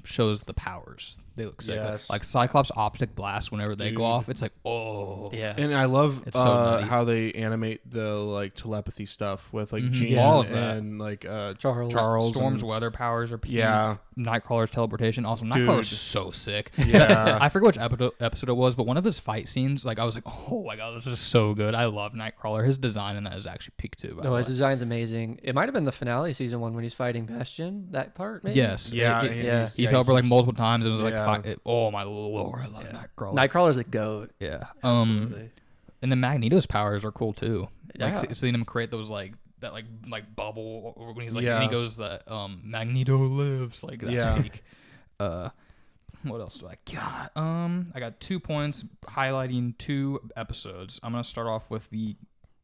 shows the powers. They look sick. Yes. Like Cyclops' optic blast, whenever they go off, it's like, oh. Yeah. And I love It's so nutty. how they animate the like telepathy stuff with like Jean All of that. and like Charles. Storm's and- weather powers are peak. Yeah. Nightcrawler's teleportation. Also, Dude. Nightcrawler's just so sick. Yeah. I forget which episode it was, but one of his fight scenes, like I was like, oh my god, this is so good. I love Nightcrawler. His design in that is actually peak too. by No, the his way. design's amazing. It might have been the finale season 1 when he's fighting Bastion. That part, maybe. Yes. Yeah, It- and yeah. he's- He yeah, teleported like he's- multiple times. It was like, Yeah. oh my lord, I love Nightcrawler. Nightcrawler's a goat. Yeah. Absolutely. And then Magneto's powers are cool too. Like Yeah. seeing him create those like bubble, or when he's like, Yeah. and he goes that Magneto lives, like that's Yeah. peak. What else do I got? I got 2 points highlighting 2 episodes. I'm gonna start off with the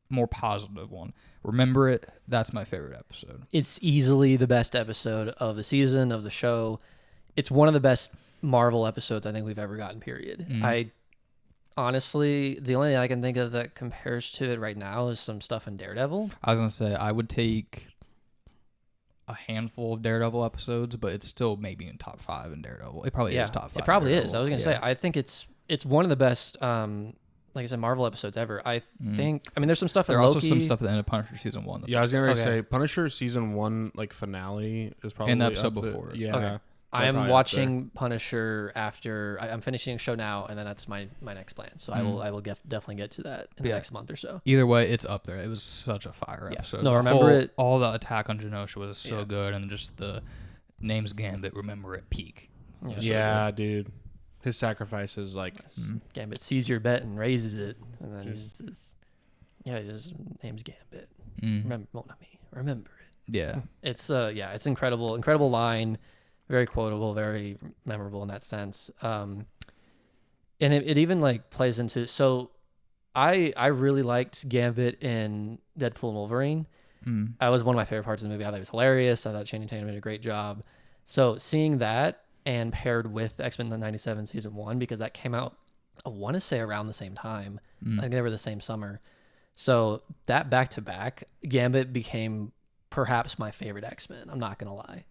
more positive one. Remember It. That's my favorite episode. It's easily the best episode of the season, of the show. It's one of the best Marvel episodes I think we've ever gotten, period. I honestly, the only thing I can think of that compares to it right now is some stuff in Daredevil. I was gonna say I would take a handful of Daredevil episodes, but it's still maybe in top 5 in Daredevil. It probably is top 5. It probably is. Daredevil. I was gonna say I think it's one of the best like I said, Marvel episodes ever. I think. I mean, there's some stuff in There's Loki. also some stuff at the end of Punisher season 1. That's Yeah, I was gonna Okay. say Punisher season 1 like finale is probably And the episode up there. before it. Yeah. Okay. They're I'm probably up watching Punisher after I'm finishing a show now, and then that's my next plan. So I will definitely get to that in the Yeah. next month or so. Either way, it's up there. It was such a fire Yeah. episode. No, The remember whole- it- All the attack on Genosha was so Yeah. good, and just the name's Gambit. Remember It peak. Yeah. Yeah, dude. His sacrifice is like Gambit sees your bet and raises it, and then his name's Gambit. Remember, well, not me. Remember it. Yeah. It's it's incredible line, very quotable, very memorable in that sense. And it even like plays into, so I really liked Gambit in Deadpool and Wolverine. That was one of my favorite parts of the movie. I thought it was hilarious. I thought Channing Tatum did a great job. So seeing that and paired with X-Men 97 season 1, because that came out, I want to say around the same time. I think they were the same summer. So that back to back, Gambit became perhaps my favorite X-Men. I'm not gonna lie.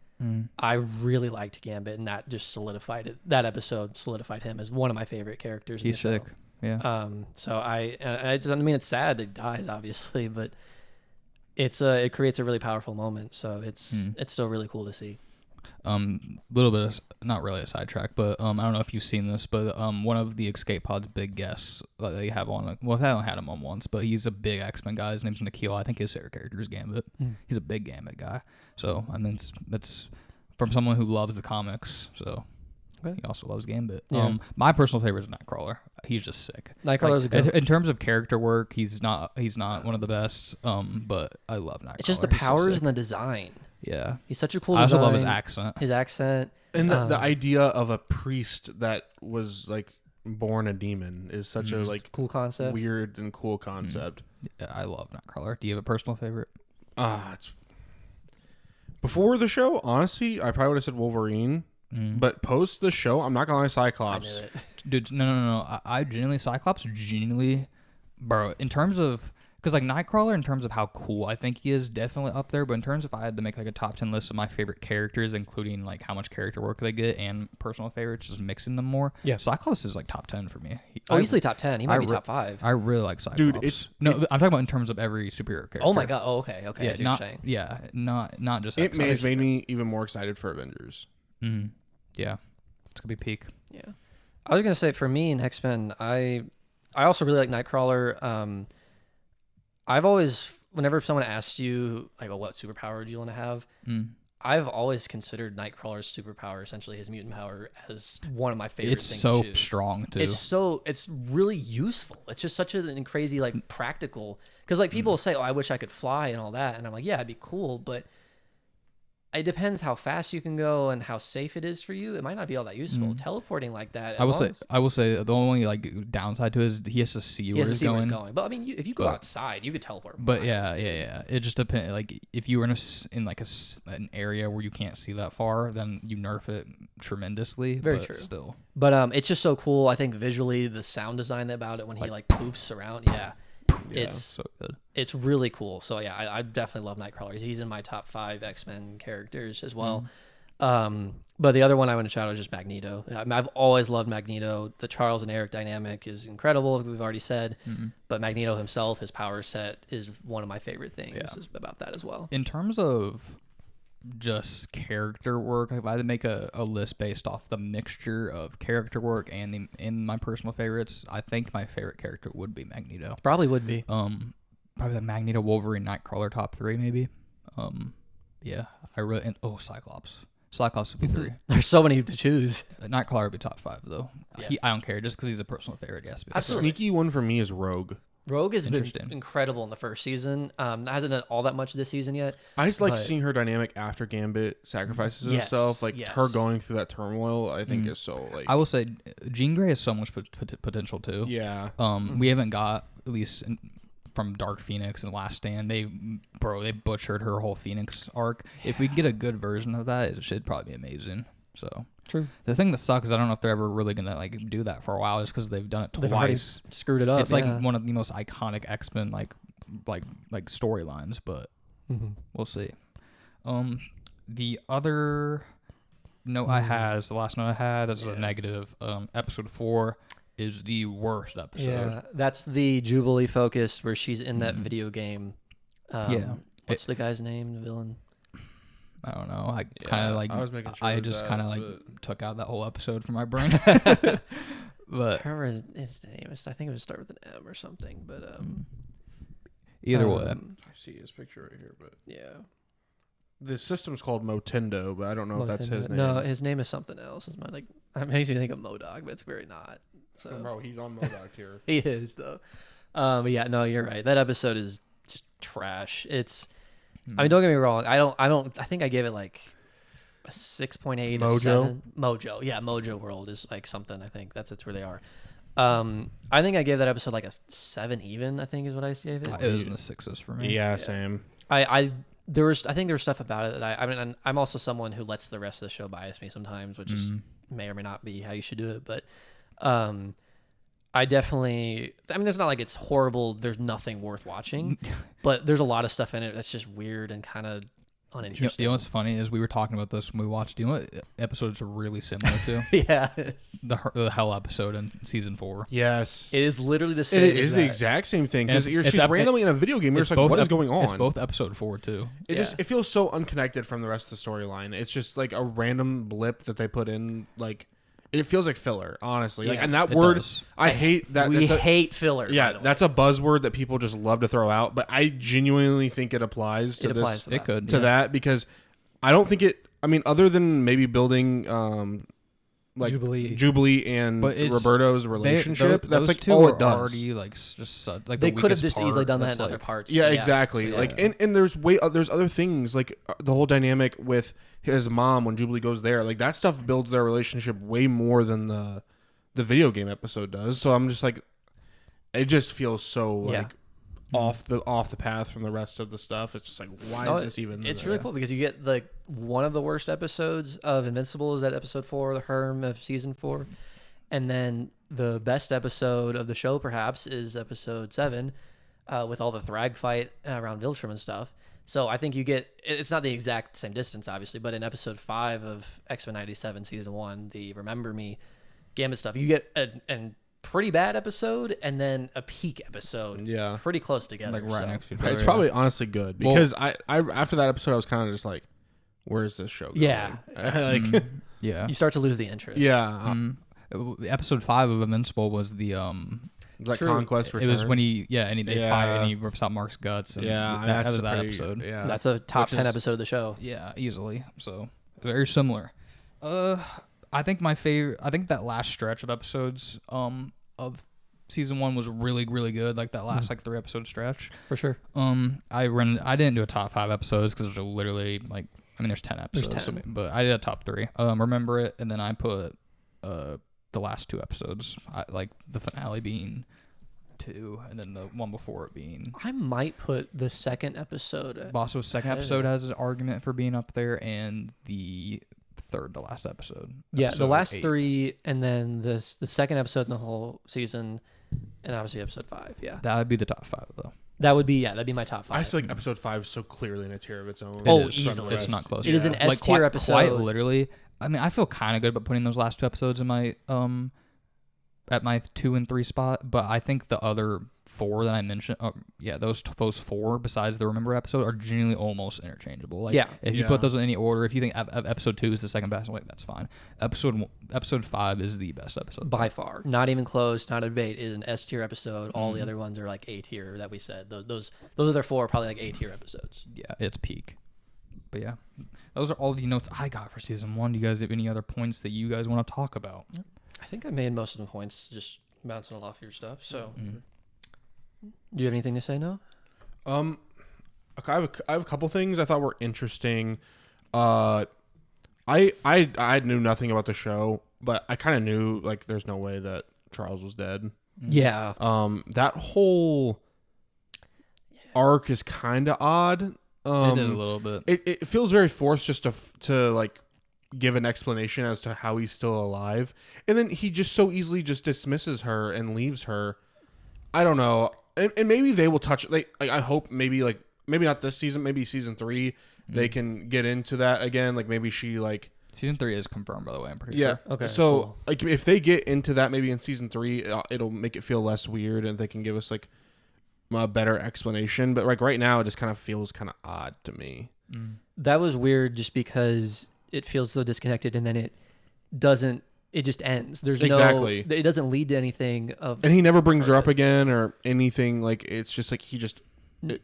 I really liked Gambit, and that just solidified it. That episode solidified him as one of my favorite characters. He's in the sick. show. Yeah. So I mean, it's sad that he dies, obviously, but it creates a really powerful moment. So it's still really cool to see. Little bit of, not really a sidetrack, but I don't know if you've seen this, but one of the Escape Pod's big guests that they have on, well, they haven't had him on once, but he's a big X-Men guy. His name's Nikhil. I think his favorite character is Gambit. He's a big Gambit guy. So I mean, it's from someone who loves the comics. So Okay. he also loves Gambit. Yeah. My personal favorite is Nightcrawler. He's just sick. Nightcrawler's a goat. in terms of character work, he's not one of the best. But I love Nightcrawler. It's just the He's so powers sick. and the design. Yeah. He's such a cool I also design. love his accent. His accent. and the idea of a priest that was like born a demon is such a like Cool concept. weird and cool concept. Yeah, I love Nightcrawler. Do you have a personal favorite? It's before the show, honestly, I probably would have said Wolverine. But post the show, I'm not gonna lie, I Cyclops. knew it. Dude, no. I genuinely, Cyclops genuinely, bro, in terms of, because like Nightcrawler, in terms of how cool I think he is, definitely up there. But in terms of, if I had to make like a top 10 list of my favorite characters, including like how much character work they get and personal favorites, just mixing them more. Yeah. Cyclops is like top 10 for me. Easily top 10. He might be top 5. I really like Cyclops. Dude, I'm talking about in terms of every superhero character. Oh my god. Oh, okay. Okay. I Yeah, see what you're not saying. not just It X-Men. has made me even more excited for Avengers. Yeah, it's gonna be peak. Yeah. I was gonna say for me in X-Men, I also really like Nightcrawler. I've always, whenever someone asks you like, oh, what superpower do you want to have, I've always considered Nightcrawler's superpower, essentially his mutant power, as one of my favorite It's things so to choose. strong too. It's really useful. It's just such a crazy, like, practical, because like people say, oh, I wish I could fly and all that, and I'm like, yeah, it'd be cool, but it depends how fast you can go and how safe it is for you. It might not be all that useful. Teleporting like that. I will say the only like downside to it is he has to see where he's where going. he's going. But I mean, if you go outside, you could teleport. But miles, yeah. It just depends. Like if you were in like an area where you can't see that far, then you nerf it tremendously. Very but true. Still, But it's just so cool. I think visually, the sound design about it when he like poofs around, it's so good. It's really cool. So yeah, I definitely love Nightcrawler. He's in my top 5 X-Men characters as well. But the other one I want to shout out is just Magneto. I've always loved Magneto. The Charles and Eric dynamic is incredible, we've already said. But Magneto himself, his power set, is one of my favorite things about that as well. In terms of just character work, if I had to make a list based off the mixture of character work and my personal favorites, I think my favorite character would be Magneto. Probably would be. Probably the Magneto, Wolverine, Nightcrawler top 3 maybe. Yeah, I really Cyclops. Cyclops would be 3. There's so many to choose. Nightcrawler would be top 5 though. Yeah. I don't care, just because he's a personal favorite. Yes, A sneaky one for me is Rogue. Rogue has been incredible in the first season. Hasn't done all that much this season yet. I just like seeing her dynamic after Gambit sacrifices himself. Like her going through that turmoil, I think is so like. I will say, Jean Grey has so much potential too. Yeah. We haven't got, at least from Dark Phoenix and Last Stand, they butchered her whole Phoenix arc. Yeah. If we get a good version of that, it should probably be amazing. So true. The thing that sucks is I don't know if they're ever really gonna like do that for a while, just because they've done it twice. They've already screwed it up. It's like one of the most iconic X-Men like storylines, but we'll see. The other note I had is the last note I had. This is a negative. Episode 4 is the worst episode. Yeah, that's the Jubilee focus where she's in that video game. What's the guy's name? The villain. I don't know. I kind of like. I was making sure I just kind of like took out that whole episode from my brain. But I remember his name. I think it would start with an M or something. But either way, I see his picture right here. But yeah, the system's called Motendo, but I don't know if that's his name. No, his name is something else. It's it makes me think of MODOK, but it's very not. So bro, he's on MODOK here. He is though. But yeah, no, you're right. That episode is just trash. It's. I mean, don't get me wrong. I think I gave it like a 6.8. Mojo? 7. Mojo. Yeah, Mojo World is like something. I think that's where they are. I think I gave that episode like a 7 even. I think is what I gave it. It was in the 6s for me. Yeah, same. I think there was stuff about it that I mean, I'm also someone who lets the rest of the show bias me sometimes, which is may or may not be how you should do it. But I definitely, I mean, it's not like it's horrible. There's nothing worth watching, but there's a lot of stuff in it that's just weird and kind of uninteresting. You know what's funny is we were talking about this when we watched. You know what episodes are really similar to? Yeah, the Hell episode in season 4. Yes, it is literally the same. It is the exact same thing because she's randomly in a video game. You're just like, what is going on? It's both episode 4 too. It feels so unconnected from the rest of the storyline. It's just like a random blip that they put in, like. It feels like filler, honestly. Like, and that word, does. I hate that. We hate filler. Yeah, that's a buzzword that people just love to throw out. But I genuinely think it applies to this. It could to that because I don't think it. I mean, other than maybe building, like Jubilee and Roberto's relationship, that's like all it does. Already like just like they could have just easily done that in other parts. Yeah, exactly. So, like and there's other things like the whole dynamic with his mom when Jubilee goes there, like that stuff builds their relationship way more than the video game episode does. So I'm just like, it just feels so like off the path from the rest of the stuff. It's just like, why is this even? It's really cool because you get like one of the worst episodes of Invincible is that episode 4, the Herm of season 4, and then the best episode of the show perhaps is episode 7, with all the Thrag fight around Viltrum and stuff. So I think you get, it's not the exact same distance, obviously, but in episode 5 of X-Men 97 season 1, the Remember Me Gambit stuff, you get a pretty bad episode and then a peak episode. Yeah. Pretty close together. Like right next to each other. It's probably honestly good because I after that episode, I was kind of just like, where is this show going? Yeah. Like, you start to lose the interest. Yeah. Episode 5 of Invincible was the Like True. Conquest Return. It was when they Yeah. fight and he rips out Mark's guts. And Yeah, that was a that pretty- episode. Yeah, That's a top Which 10 is- episode of the show. Yeah, easily. So very similar. I think that last stretch of episodes of season 1 was really, really good. Like that last like 3 episode stretch. For sure. I didn't do a top 5 episodes because there's literally like there's 10 episodes, 10. so but I did a top 3. Remember It, and then I put the last 2 episodes, like the finale being 2, and then the one before it being. I might put the second episode. Bosso's second ahead of episode it. has an argument for being up there, and the third to last episode. Yeah, the episode last 8. 3, and then the second episode in the whole season, and obviously episode 5. Yeah, That would be the top 5 though. that'd be my top 5. I just feel like episode 5 is so clearly in a tier of its own. Oh, It is. easily. It's not close. It is an S tier episode. Quite literally. I mean, I feel kind of good about putting those last 2 episodes in my at my 2 and 3 spot, but I think the other 4 that I mentioned, those 4 besides the Remember episode are genuinely almost interchangeable. Like, Yeah. if you Yeah. put those in any order, if you think episode 2 is the second best, like that's fine. Episode 5 is the best episode. By far, not even close, not a debate. Is an S tier episode. All Mm-hmm. the other ones are like A tier that we said. Those other 4 are probably like A tier episodes. Yeah, it's peak. But yeah, those are all the notes I got for season 1. Do you guys have any other points that you guys want to talk about? I think I made most of the points just bouncing off your stuff. So, Mm-hmm. do you have anything to say, no? Okay, I have a couple things I thought were interesting. I knew nothing about the show, but I kind of knew like there's no way that Charles was dead. Yeah. That whole arc is kind of odd. It is a little bit. It feels very forced just to like give an explanation as to how he's still alive, and then he just so easily just dismisses her and leaves her. I don't know, and maybe they will touch. I hope maybe not this season, maybe season 3 they can get into that again. Like maybe she like Season 3 is confirmed, by the way. I'm pretty yeah. sure. Okay, So cool. like if they get into that maybe in season 3, it'll make it feel less weird, and they can give us like a better explanation. But like right now, it just kind of feels kind of odd to me. That was weird just because it feels so disconnected, and then it just ends. There's Exactly. it doesn't lead to anything of And he never brings her up purpose. again or anything. Like it's just like he just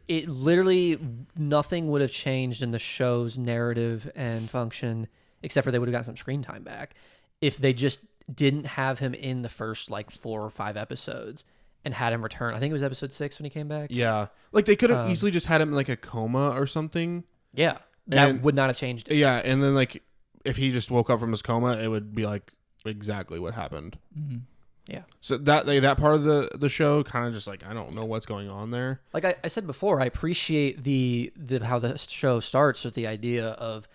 It literally nothing would have changed in the show's narrative and function except for they would have gotten some screen time back if they just didn't have him in the first like 4 or 5 episodes and had him return. I think it was episode 6 when he came back. yeah. Like they could have easily just had him in like a coma or something. Yeah. That And- would not have changed it. Yeah, and then like if he just woke up from his coma, it would be like exactly what happened. Yeah. So that part of the show kind of just like I don't know what's going on there. Like I said before, I appreciate the how the show starts with the idea of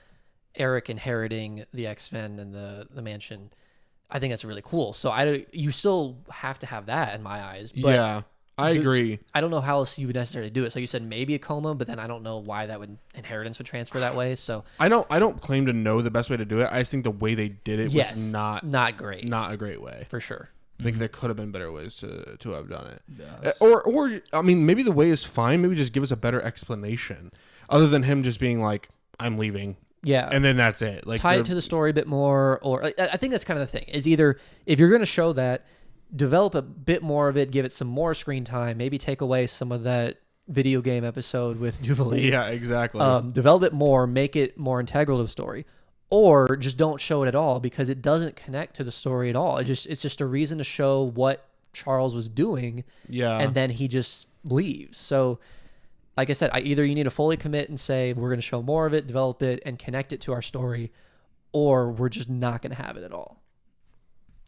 Eric inheriting the X-Men and the mansion. I think that's really cool. So you still have to have that in my eyes. But Yeah, I agree. I don't know how else you would necessarily do it. So you said maybe a coma, but then I don't know why that inheritance would transfer that way. So I don't claim to know the best way to do it. I just think the way they did it yes, was not great not a great way. for sure. I think there could have been better ways to have done it. Or I mean, maybe the way is fine. Maybe just give us a better explanation, other than him just being like, "I'm leaving," Yeah. and then that's it. Like Tie it to the story a bit more, or I think that's kind of the thing. Is either if you're going to show that, develop a bit more of it, give it some more screen time, maybe take away some of that video game episode with Jubilee. yeah, exactly. Develop it more, make it more integral to the story, or just don't show it at all because it doesn't connect to the story at all. It's just a reason to show what Charles was doing, yeah, and then he just leaves. So, like I said, either you need to fully commit and say we're going to show more of it, develop it, and connect it to our story, or we're just not going to have it at all.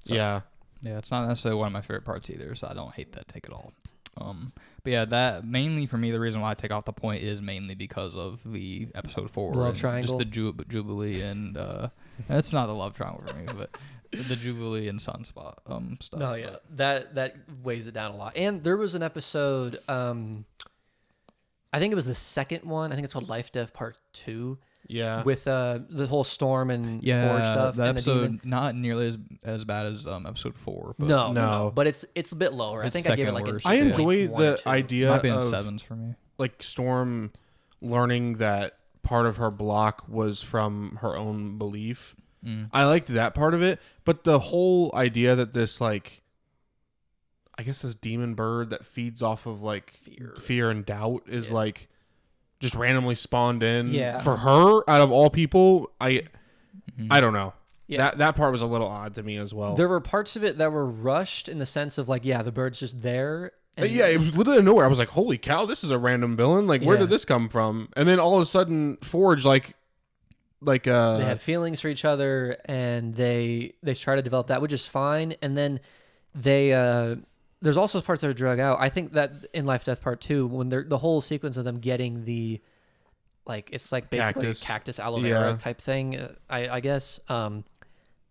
yeah. Yeah, it's not necessarily one of my favorite parts either, so I don't hate that take at all. But yeah, that mainly for me, the reason why I take off the point is mainly because of the episode 4, Love and triangle. just the Jubilee, and that's not the love triangle for me, but the Jubilee and Sunspot stuff. No, yeah, but- that weighs it down a lot. And there was an episode, I think it was the second one. I think it's called Life Death Part 2 Yeah. with the whole storm and yeah, Forge stuff. that and the demon. episode not nearly as bad as episode 4. But No, No. but it's a bit lower. I It's think I gave it second like an worst. I Yeah. enjoy 8.1 or the 2. idea might be in of 7s for me. like Storm learning that part of her block was from her own belief. I liked that part of it, but the whole idea that this like I guess this demon bird that feeds off of like Fear. fear and doubt is like just randomly spawned in. Yeah. For her, out of all people, I don't know. Yeah. That part was a little odd to me as well. There were parts of it that were rushed in the sense of like, yeah, the bird's just there. And Yeah, it was literally nowhere. I was like, "Holy cow, this is a random villain! Like, where Yeah. did this come from?" And then all of a sudden, Forge they had feelings for each other, and they try to develop that, which is fine. And then they there's also parts that are drug out. I think that in Life Death Part 2, when they're the whole sequence of them getting the it's like basically cactus aloe vera type thing. I guess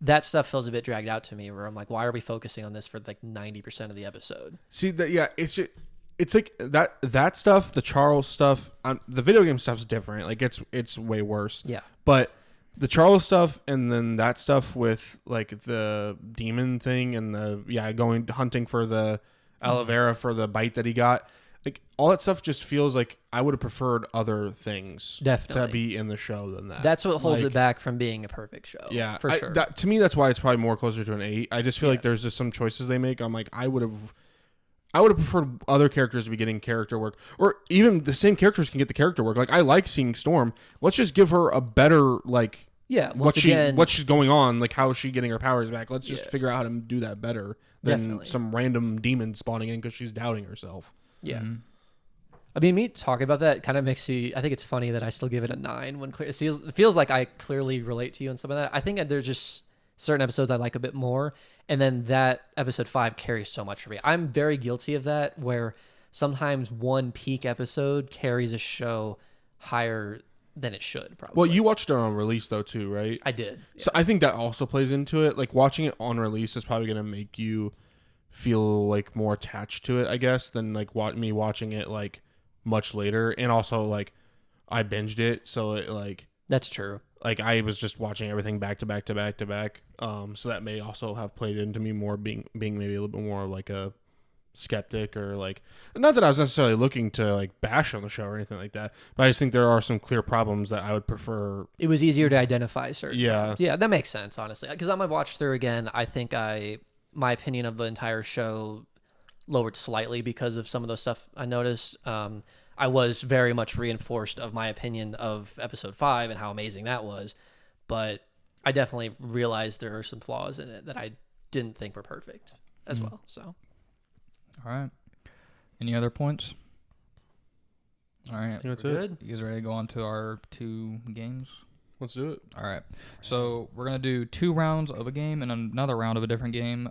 that stuff feels a bit dragged out to me, where I'm like, why are we focusing on this for like 90% of the episode? See that? Yeah, it's like that stuff. The Charles stuff. The video game stuff's different. Like it's way worse. Yeah. But the Charles stuff, and then that stuff with like the demon thing, and the going hunting for the aloe vera for the bite that he got. Like all that stuff just feels like I would have preferred other things Definitely. to be in the show than that. That's what holds Like, it back from being a perfect show. Yeah, for sure. To me, that's why it's probably more closer to an 8. I just feel like there's just some choices they make. I'm like, I would have preferred other characters to be getting character work, or even the same characters can get the character work. Like I like seeing Storm. Let's just give her a better like What she's going on, like how is she getting her powers back. Let's just figure out how to do that better than Definitely. some random demon spawning in because she's doubting herself. Yeah. I mean, me talking about that kind of makes you. I think it's funny that I still give it a 9 when it feels like I clearly relate to you and some of that. I think there's just certain episodes I like a bit more, and then that episode 5 carries so much for me. I'm very guilty of that, where sometimes one peak episode carries a show higher than it should. Probably. Well, you watched it on release though too, right? I did. So I think that also plays into it. Like watching it on release is probably going to make you feel like more attached to it, I guess, than like me watching it like much later. And also like I binged it, so it like That's true. like I was just watching everything back to back to back to back. So that may also have played into me more being maybe a little bit more like a skeptic, or like, not that I was necessarily looking to like bash on the show or anything like that, but I just think there are some clear problems that I would prefer. It was easier to identify certain. Yeah. Yeah, that makes sense, honestly. Because on my watch through again, I think my opinion of the entire show lowered slightly because of some of the stuff I noticed. I was very much reinforced of my opinion of episode 5 and how amazing that was, but I definitely realized there are some flaws in it that I didn't think were perfect as well. So, All right. Any other points? All right. That's we're it. good. You guys ready to go on to our 2 games? Let's do it. All right. So we're going to do 2 rounds of a game and another round of a different game.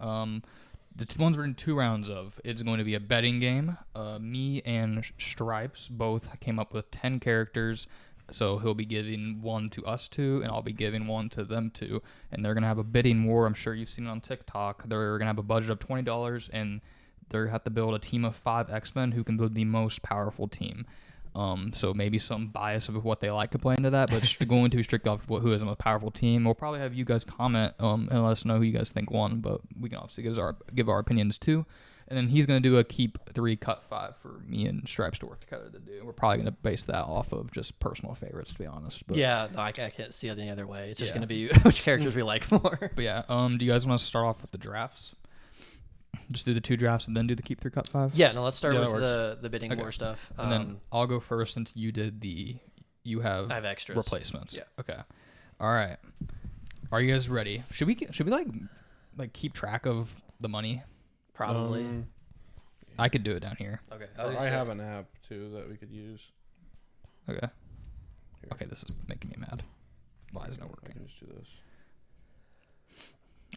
The ones we're in 2 rounds of, it's going to be a betting game. Me and Stripes both came up with 10 characters. So he'll be giving one to us 2, and I'll be giving one to them 2. And they're going to have a bidding war. I'm sure you've seen it on TikTok. They're going to have a budget of $20, and they have to build a team of 5 X-Men who can build the most powerful team. So maybe some bias of what they like to play into that, but it's going to be strict off who has the most powerful team. We'll probably have you guys comment and let us know who you guys think won, but we can obviously give our opinions too. And then he's going to do a keep 3, cut 5 for me and Stripes to work together to do. We're probably going to base that off of just personal favorites, to be honest. But, yeah, no, I can't see it any other way. It's just Yeah. going to be which characters we like more. But yeah, do you guys want to start off with the drafts? Just do the 2 drafts and then do the keep 3, cut 5? Yeah, no, let's start Yeah, that with the bidding Okay. war stuff. And then I'll go first since you did you have I have extras. replacements. Yeah. Okay. All right. Are you guys ready? Should we like keep track of the money? Probably. I could do it down here. Okay. I have an app too that we could use. Okay. Okay, this is making me mad. Why isn't it I working? can just do this.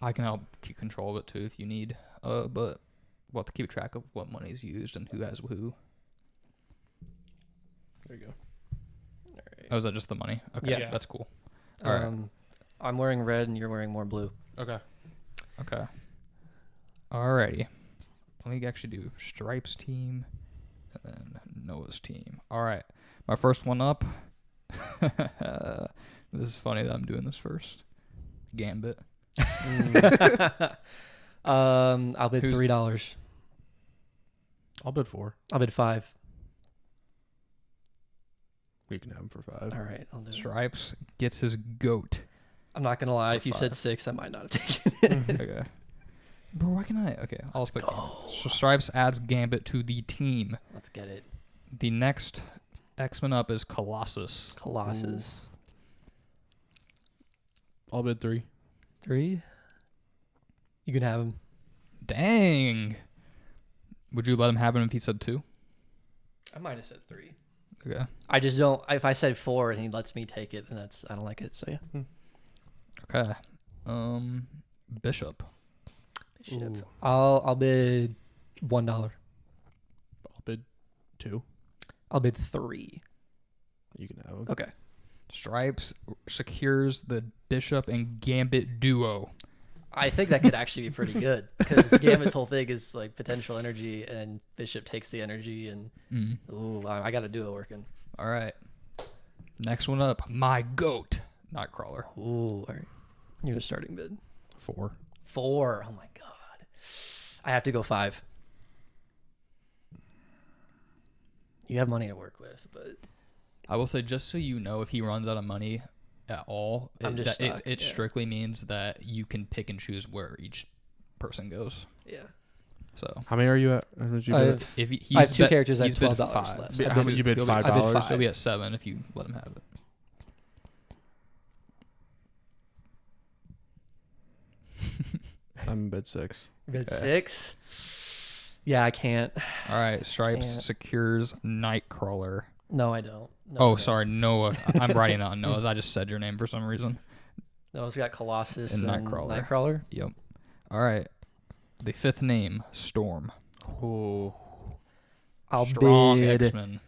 I can help keep control of it too if you need. But we'll have to keep track of what money's used and who has who. There you go. Oh, is that just the money? Okay, Yeah. that's cool. All right. I'm wearing red and you're wearing more blue. Okay. Okay. Alrighty. Let me actually do Stripes team and then Noah's team. All right. My first one up. This is funny that I'm doing this first. Gambit. I'll bid $3. I'll bid 4. I'll bid 5. We can have him for 5. All right, I'll do it. Stripes gets his goat. I'm not gonna lie. If you said 5. 6, I might not have taken it. Okay. Bro, why can I? Okay, I'll click. So Stripes adds Gambit to the team. Let's get it. The next X-Men up is Colossus. Colossus. I'll bid 3. 3. You can have him. Dang. Would you let him have him if he said 2? I might have said 3. Okay. I just don't. If I said 4 and he lets me take it, then I don't like it. So yeah. Okay. Bishop. Bishop. Ooh. I'll bid $1. I'll bid 2. I'll bid 3. You can have him. Okay. Stripes secures the Bishop and Gambit duo. I think that could actually be pretty good because Gambit's whole thing is like potential energy, and Bishop takes the energy, and ooh, I got a duo working. All right. Next one up, my goat, Nightcrawler. Ooh, all right. You're starting bid. 4. 4. Oh my god. I have to go 5. You have money to work with, but I will say, just so you know, if he runs out of money at all, I'm just stuck, it yeah. strictly means that you can pick and choose where each person goes. yeah. So How many are you at? How much you I bid have, at? if he's I have 2 bet- characters at he's bid $12 5. left. Bid- I how much you bid? He'll be- $5? $5. He'll be at 7 if you let him have it. I'm bid 6. bid Okay. 6. Yeah, I can't. All right, Stripes Can't. secures Nightcrawler. No, I don't. No, Oh, one does. sorry, Noah. I'm writing on Noah's. I just said your name for some reason. Noah's got Colossus And and Nightcrawler. Nightcrawler. Yep. All right. The 5th name, Storm. Oh. I'll Strong bid. X-Men.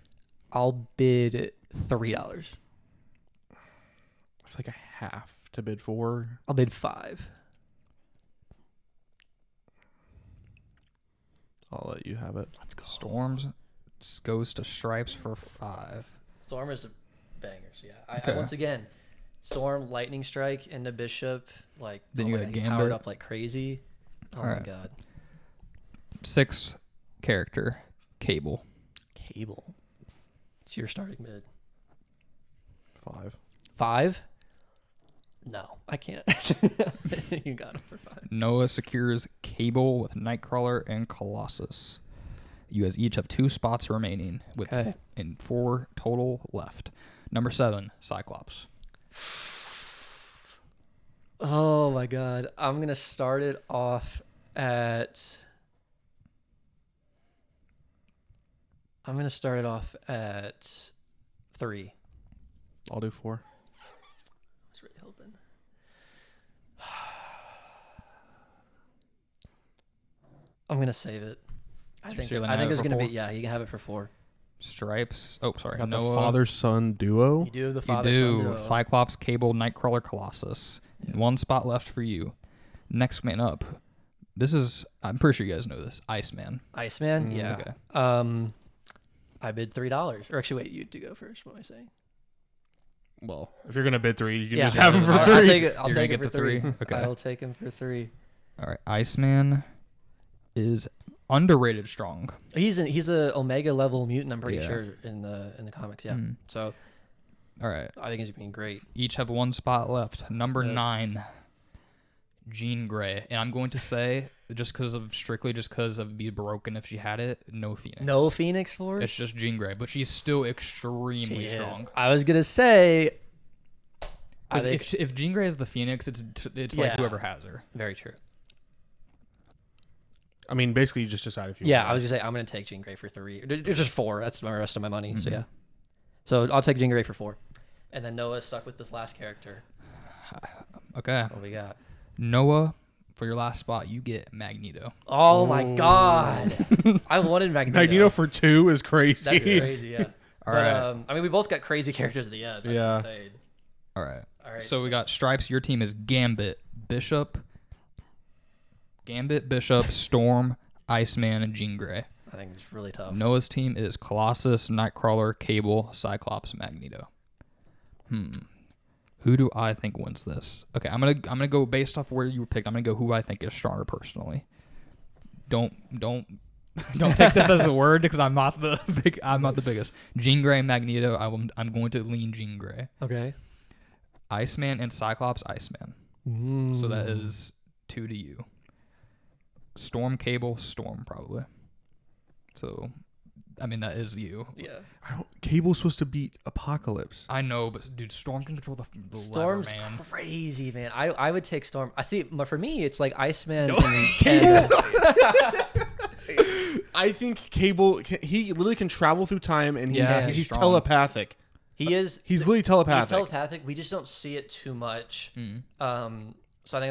I'll bid $3. I feel like I have to bid 4. I'll bid 5. I'll let you have it. Let's go. Storms goes to Stripes for 5. Storm is a banger. So yeah, I Okay. once again, Storm, Lightning Strike into Bishop. Like Then oh you my got God, he's Gambit. powered up like crazy. Oh my Alright. god. 6th character, Cable. Cable. It's your starting bid. 5. 5? No, I can't. You got him for 5. Noah secures Cable with Nightcrawler and Colossus. You guys each have 2 spots remaining with Okay. and 4 total left. Number 7, Cyclops. Oh my god. I'm gonna start it off at 3. I'll do 4. I was really hoping. I'm gonna save it. I think So you're I gonna think have it there's for gonna be 4? yeah, you can have it for 4. Stripes. Oh, sorry. Got Noah. the father-son duo. You do have the You father do. Cyclops, Cable, Nightcrawler, Colossus. And 1 spot left for you. Next man up. This is, I'm pretty sure you guys know this, Iceman. Iceman, yeah. Okay. I bid $3. Or actually, wait, you do go first. What am I saying? Well, if you're gonna bid 3, you can Yeah, just have him for I'll 3. I'll take it. I'll You're take gonna it for get the 3? 3. Okay. I'll take him for 3. All right. Iceman is underrated strong. He's a Omega level mutant. I'm pretty Yeah. sure in the comics. Yeah. Mm. So All right. I think he's being great. Each have 1 spot left. Number Yep. 9, Jean Grey. And I'm going to say, strictly just because of be broken if she had it, no Phoenix. No Phoenix Force. It's just Jean Grey, but she's still extremely She is. strong. I was gonna say. I 'Cause think if Jean Grey is the Phoenix, it's like Yeah. whoever has her. very true. I mean, basically, you just decide if you. Yeah, want I was gonna say I'm gonna take Jean Grey for 3. It's just 4. That's my rest of my money. So Mhm. yeah. So I'll take Jean Grey for 4. And then Noah's stuck with this last character. Okay. What we got? Noah, for your last spot, you get Magneto. Oh my Oh. god! I wanted Magneto. Magneto for 2 is crazy. That's crazy. Yeah. All But, right. I mean, we both got crazy characters at the end. That's Yeah. insane. All right. All right. So we got Stripes. Your team is Gambit, Bishop, Storm, Iceman, and Jean Grey. I think it's really tough. Noah's team is Colossus, Nightcrawler, Cable, Cyclops, Magneto. Who do I think wins this? Okay, I'm gonna go based off where you were picked. I'm gonna go who I think is stronger personally. Don't take this as the word because I'm not the biggest. Jean Grey, Magneto. I'm going to lean Jean Grey. Okay. Iceman and Cyclops, Iceman. So that is 2 to you. Storm, Cable, Storm probably. So, I mean that is you. Yeah. Cable's supposed to beat Apocalypse. I know, but dude, Storm can control the Storm's lever, man. crazy, man. I would take Storm. I see. For me, it's like Iceman and Canada. I think Cable, he literally can travel through time, and Yeah, he's he's strong. telepathic. He is. He's literally telepathic. He's telepathic. We just don't see it too much. So I think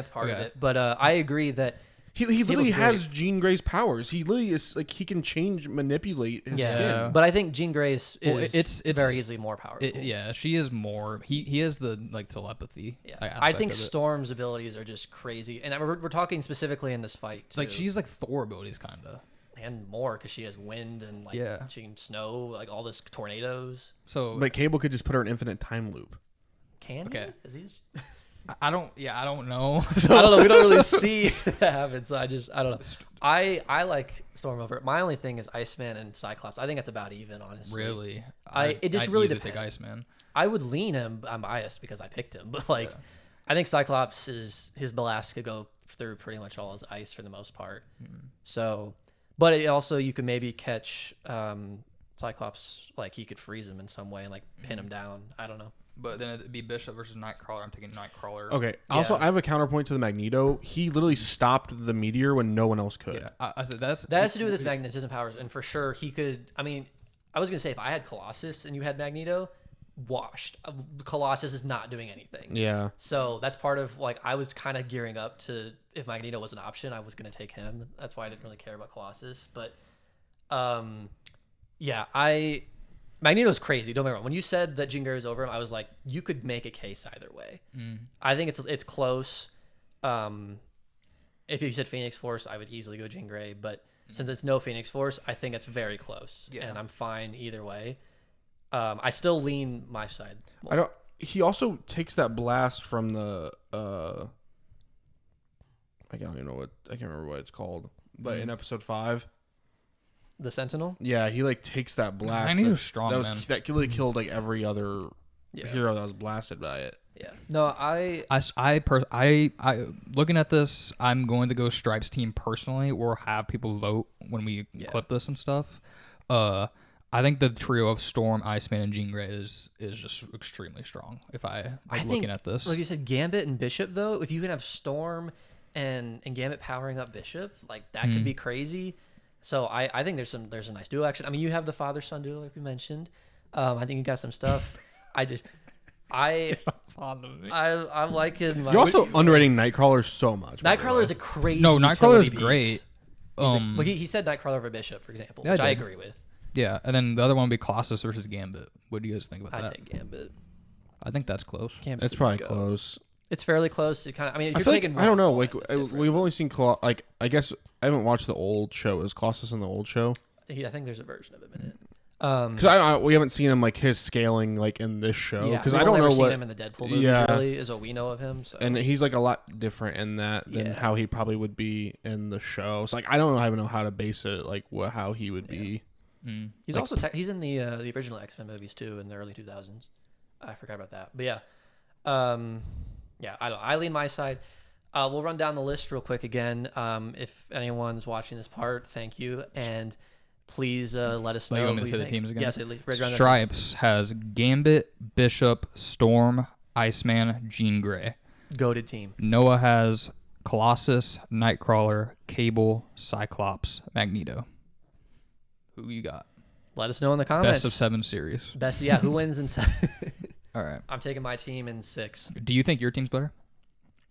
that's part of Okay. it. But I agree that He literally Cable's has Jean Grey's powers. He literally is like he can manipulate his yeah. skin. But I think Jean Grey is it's very easily more powerful. Yeah, she is more. He has the like telepathy. Yeah. aspect I think of it. Storm's abilities are just crazy, and we're talking specifically in this fight too. Like she's like Thor abilities kind of. and more because she has wind and like Yeah. she can snow, like all this tornadoes. So But Cable could just put her in infinite time loop. Can Okay. he? Is he just... I don't know. I don't know. We don't really see that happen, so I don't know. I like Storm over. My only thing is Iceman and Cyclops. I think it's about even, honestly. Really, It just I'd really easily take depends. Iceman. I would lean him. I'm biased because I picked him, but like, I think Cyclops his blast could go through pretty much all his ice for the most part. So, but it also you could maybe catch Cyclops, like he could freeze him in some way and like pin him down. I don't know. But then it'd be Bishop versus Nightcrawler. I'm taking Nightcrawler. Okay. Also, I have a counterpoint to the Magneto. He literally stopped the meteor when no one else could. Yeah, I said that Has to do with his magnetism powers, and for sure he could. I mean, I was gonna say if I had Colossus and you had Magneto, washed. Colossus is not doing anything. Yeah. So that's part of like I was kind of gearing up to if Magneto was an option, I was gonna take him. That's why I didn't really care about Colossus. But Magneto's crazy. Don't get me wrong. When you said that Jean Grey was over him, I was like, you could make a case either way. I think it's close. If you said Phoenix Force, I would easily go Jean Grey. But since it's no Phoenix Force, I think it's very close, and I'm fine either way. I still lean my side. I don't. He also takes that blast from the. I don't even know what. I can't remember what it's called. But in episode 5. The Sentinel. Yeah, he like takes that blast. Magneto's strong, man. That literally killed like every other Yeah. hero that was blasted by it. Yeah. No, I looking at this, I'm going to go Stripes team personally, or have people vote when we clip this and stuff. I think the trio of Storm, Iceman, and Jean Grey is just extremely strong. If I think, looking at this, like you said, Gambit and Bishop though, if you can have Storm and Gambit powering up Bishop, like that could be crazy. So I think there's a nice duo action. I mean, you have the father son duo like we mentioned. I think you got some stuff. I'm liking. You're also underrating Nightcrawler so much. by the Nightcrawler way. is a crazy. no, Nightcrawler is utility great. piece. Well, he said Nightcrawler over Bishop, for example, Yeah, which I I did. agree with. Yeah, and then the other one would be Colossus versus Gambit. What do you guys think about I'd that? take Gambit. I think that's close. Gambit's It's a probably good go. close. It's fairly close. It kind of. I mean, if I you're feel taking like, I don't know. one, Like it's different. we've only seen like I guess I haven't watched the old show. Is Colossus in the old show? I think there's a version of him in it. Because we haven't seen him like his scaling like in this show. Yeah, Because we've I don't only know ever seen what. him in the Deadpool movies. Yeah. Really, is what we know of him. So. And he's like a lot different in that than Yeah. how he probably would be in the show. So like I don't even know how to base it. Like how he would be. He's also he's in the original X-Men movies too in the early 2000s. I forgot about that, but yeah, I lean my side. We'll run down the list real quick again. If anyone's watching this part, thank you, and please let us know. You want me who to say you the think. teams again? Yes, at least. Right around the teams. Stripes has Gambit, Bishop, Storm, Iceman, Jean Grey. Goated team. Noah has Colossus, Nightcrawler, Cable, Cyclops, Magneto. Who you got? Let us know in the comments. Best of 7 series. Best, yeah. Who wins in 7? All right. I'm taking my team in 6. Do you think your team's better?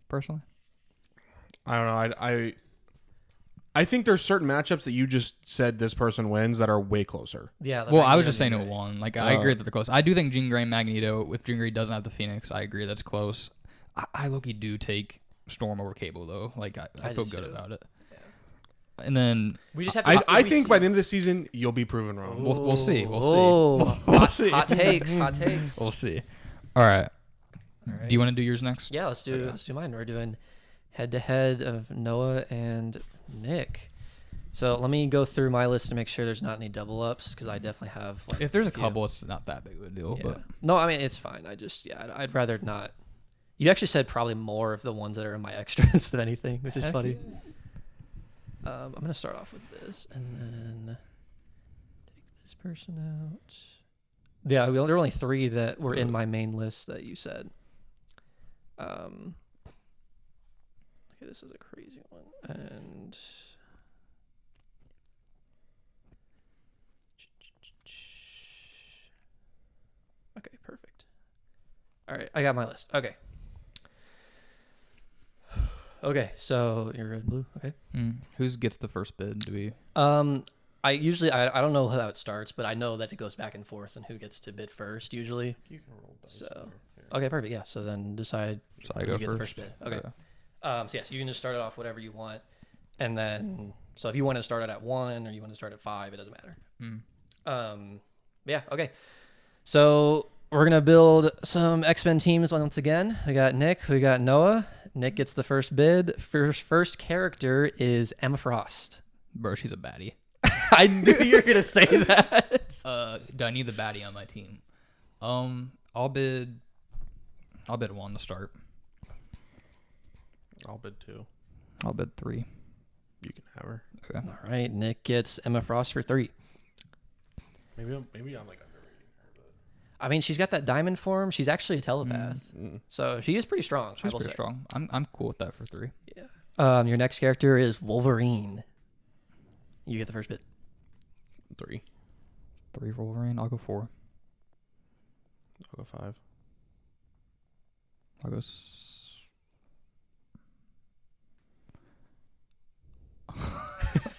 Personally? I don't know. I think there's certain matchups that you just said this person wins that are way closer. Yeah. Well, I was Magneto just saying Jean it Grey. won. Like, I agree that they're close. I do think Jean Grey and Magneto, if Jean Grey doesn't have the Phoenix, I agree that's close. I low-key do take Storm over Cable, though. Like, I feel do good too. about it. And then We just have to. I think by the end of the season you'll be proven wrong. we'll see. We'll Oh, see. We'll see. hot takes. Hot takes. We'll see. All right. Do you want to do yours next? Yeah, let's do mine. We're doing head to head of Noah and Nick. So let me go through my list to make sure there's not any double ups because I definitely have. Like, If there's a few. couple, it's not that big of a deal. Yeah. But No, I mean it's fine. I'd rather not. You actually said probably more of the ones that are in my extras than anything, which is funny. I'm gonna start off with this and then take this person out. Yeah, there were only 3 that were in my main list that you said. Okay, this is a crazy one. And okay, perfect. All right, I got my list. Okay. Okay, so you're red, blue. Okay. Who gets the first bid? Do we? I usually I don't know how it starts, but I know that it goes back and forth and who gets to bid first usually. You can roll dice. So okay, perfect. Yeah. So then decide. So I who go get first. the first bid. Okay. So yes, you can just start it off whatever you want, and then so if you want to start it at 1 or you want to start at 5, it doesn't matter. Yeah. Okay. So we're gonna build some X-Men teams once again. We got Nick. We got Noah. Nick gets the first bid. First character is Emma Frost. Bro, she's a baddie. I knew you were gonna say that. Do I need the baddie on my team? I'll bid 1 to start. I'll bid 2. I'll bid 3. You can have her. Okay. All right, Nick gets Emma Frost for 3. Maybe I'm like underrating her, but I mean, she's got that diamond form. She's actually a telepath, so she is pretty strong. She's pretty strong. I'm cool with that for 3. Yeah. Your next character is Wolverine. You get the first bid. 3. 3 for Wolverine. I'll go 4. I'll go 5. I'll go.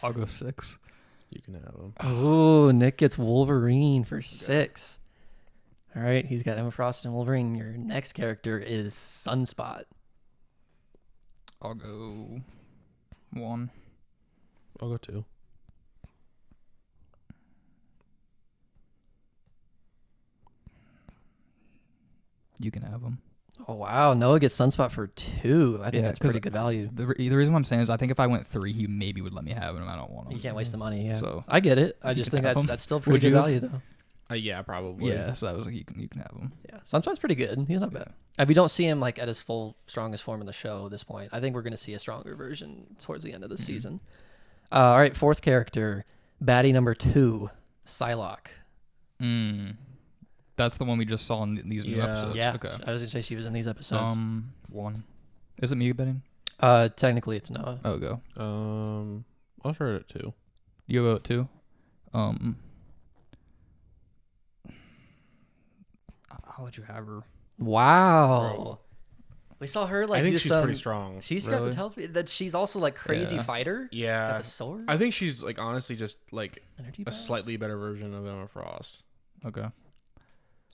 I'll go 6. You can have them. Oh, Nick gets Wolverine for 6. All right, he's got Emma Frost and Wolverine. Your next character is Sunspot. I'll go 1. I'll go 2. You can have them. Oh wow, Noah gets Sunspot for 2. I think that's 'cause pretty good value. The reason why I'm saying is I think if I went 3, he maybe would let me have him. I don't want him. You can't waste the money. Yeah, So I get it. I you just can think have 'em. that's still pretty Would good you have? value though. Yeah, probably. Yeah, so that was like you can have him. Yeah, Sunspot's pretty good. He's not bad. If we don't see him like at his full strongest form in the show at this point, I think we're going to see a stronger version towards the end of the season. All right, 4th character, baddie number 2, Psylocke. That's the one we just saw in these new episodes. Yeah, Okay. I was going to say she was in these episodes. 1. Is it me betting? Technically, it's Noah. Oh, go. I'll start at 2. You go at 2. I'll let you have her. Wow. Bro. We saw her like I think do she's some, pretty strong. She's got Really? to tell that she's also like crazy Yeah. fighter. She's Yeah, got the sword. I think she's like honestly just like Energy a balls. slightly better version of Emma Frost. Okay.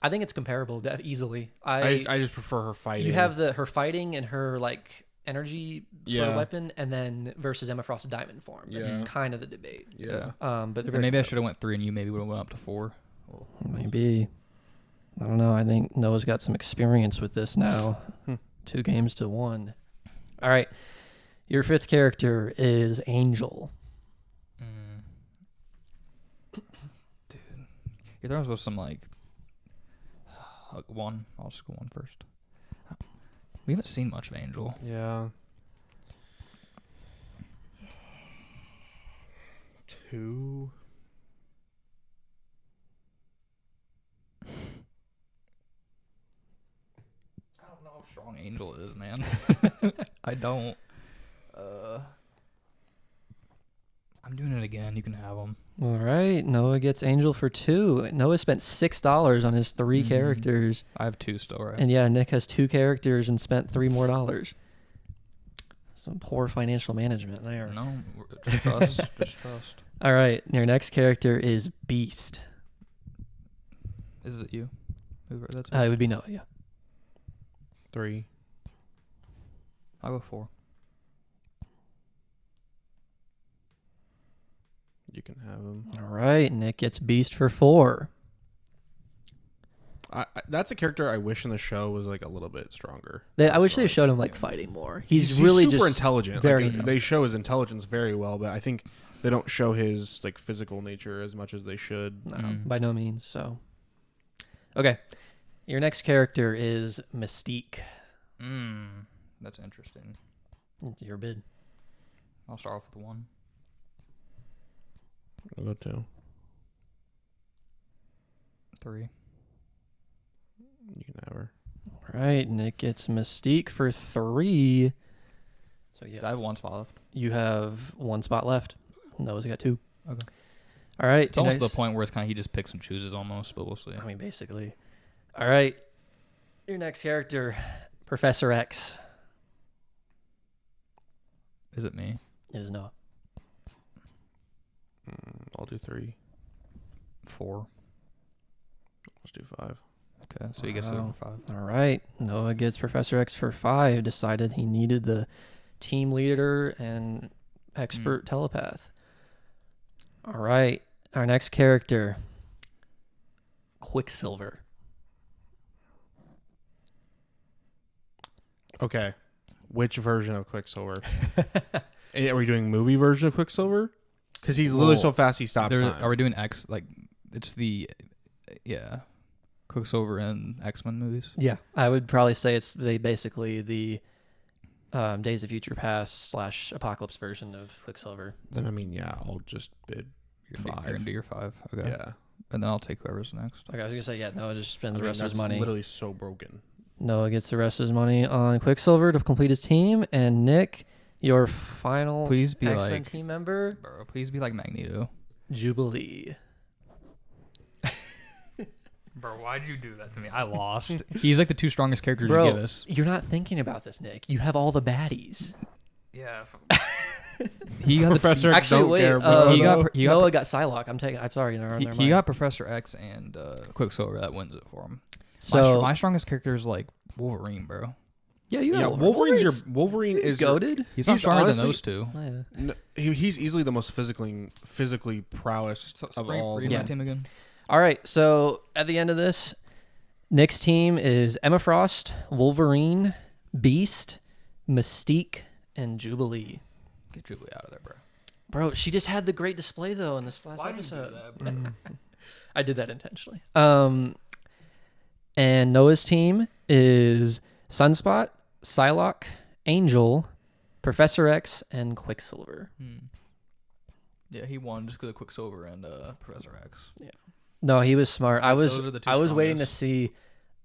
I think it's comparable easily. I just prefer her fighting. You have her fighting and her like energy sort of Yeah. weapon, and then versus Emma Frost's diamond form. That's Yeah. kind of the debate. yeah. But they're And very maybe I should have went 3 and you maybe would have went up to 4. maybe. I don't know. I think Noah's got some experience with this now. 2 games to 1. All right. Your 5th character is Angel. Dude. You're throwing us with some like 1. I'll just go 1 first. We haven't seen much of Angel. Yeah. 2. I don't know how strong Angel is, man. I don't. I'm doing it again. You can have them. All right. Noah gets Angel for 2. Noah spent $6 on his 3 characters. I have 2 still, right? And yeah, Nick has 2 characters and spent $3 more. Some poor financial management there. No, just trust. Just trust. All right. Your next character is Beast. Is it you? That's It would be Noah, yeah. 3. I'll go 4. You can have him. All right. Nick gets Beast for 4. That's a character I wish in the show was like a little bit stronger. I wish they showed him like fighting more. He's really really super just intelligent. very Like, they show his intelligence very well, but I think they don't show his like physical nature as much as they should. No, by no means. So, okay. Your next character is Mystique. That's interesting. It's your bid. I'll start off with 1. I'll go 2. 3. You can have her. All right, Nick gets Mystique for 3. So yeah, I have 1 spot left. you have 1 spot left. Noah's got 2. Okay. All right. It's almost next- the point where it's kind of he just picks and chooses almost, but we'll see. I mean, basically. All right. Your next character, Professor X, Is it me? is Noah. I'll do 3. 4. Let's do 5. Okay, so he gets it Wow. for 5. All right. Noah gets Professor X for 5. Decided he needed the team leader and expert telepath. All right. Our next character, Quicksilver. Okay. Which version of Quicksilver? Are we doing movie version of Quicksilver? Because he's literally Well, so fast he stops time. Are we doing X? Like, it's the, Quicksilver in X-Men movies? Yeah. I would probably say it's basically the Days of Future Past / Apocalypse version of Quicksilver. Then I mean, yeah, I'll just bid You're gonna 5. You're gonna do your 5. Okay. Yeah. And then I'll take whoever's next. Okay, I was gonna say Noah just spends I the mean, rest of his that's money. literally so broken. Noah gets the rest of his money on Quicksilver to complete his team, and Nick, your final Please be X-Men like- team member, Bro, please be like Magneto. Jubilee. Bro, why'd you do that to me? I lost. He's like the 2 strongest characters you Bro, give us. you're not thinking about this, Nick. You have all the baddies. Yeah. He got Professor the, X Actually, don't wait. care, bro. He got- Noah got Psylocke. I'm sorry. he got Professor X and Quicksilver. That wins it for him. so my strongest character is like Wolverine, bro. yeah, you Yeah, got Wolverine is goated. He's not He's stronger honestly- than those 2. Yeah. No, he's easily the most physically prowess of all. Read Yeah. my team again. All right. So at the end of this, Nick's team is Emma Frost, Wolverine, Beast, Mystique, and Jubilee. Get Jubilee out of there, bro. Bro, she just had the great display though in this last Why did you do episode. that, bro? I did that intentionally. And Noah's team is Sunspot, Psylocke, Angel, Professor X, and Quicksilver. Yeah, he won just because of Quicksilver and Professor X. No, he was smart. I was Those are the 2 I was waiting to strongest. see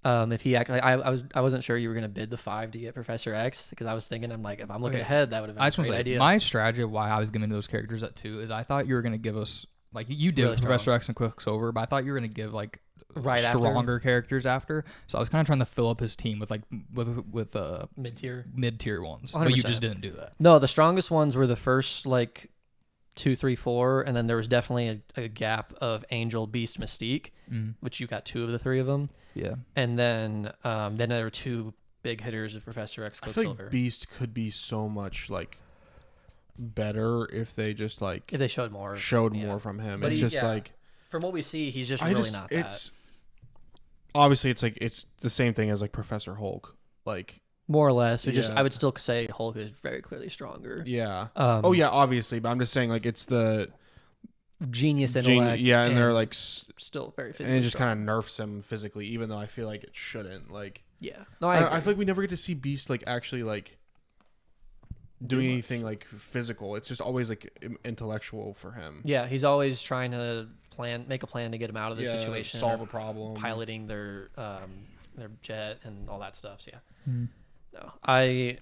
if he actually. I wasn't sure you were gonna bid the 5 to get Professor X because I was thinking if I'm looking Okay. ahead that would have been I a just want great to say, idea. my strategy of why I was giving those characters at 2 is I thought you were going to give us, like, you did Really with Professor X and Quicksilver, but I thought you were going to give, like, Right after? stronger characters after. So I was kind of trying to fill up his team with, like, with Mid-tier. mid-tier ones. But you 100%. just didn't do that. No, the strongest ones were the first like 2, 3, 4, and then there was definitely a gap of Angel, Beast, Mystique, which you got 2 of the 3 of them, Yeah. and then there were 2 big hitters of Professor X, I feel Quicksilver. like Beast could be so much like better if they just like if they showed more, showed yeah. more from him. But it's he- just yeah. like From what we see, he's just I really just not it's that. obviously it's the same thing as like Professor Hulk. Like More or less. Just Yeah. I would still say Hulk is very clearly stronger. yeah. Um, Oh yeah, obviously, but I'm just saying like it's the Genius intellect. yeah, and they're and like still very and physically. it just strong. kind of nerfs him physically, even though I feel like it shouldn't. Like Yeah. No, I, I, don't- I agree. feel like we never get to see Beast like actually like doing anything like physical. It's just always like intellectual for him. Yeah, he's always trying to make a plan to get him out of this Yeah, situation. solve or a problem. piloting their jet and all that stuff. So yeah. Mm. No,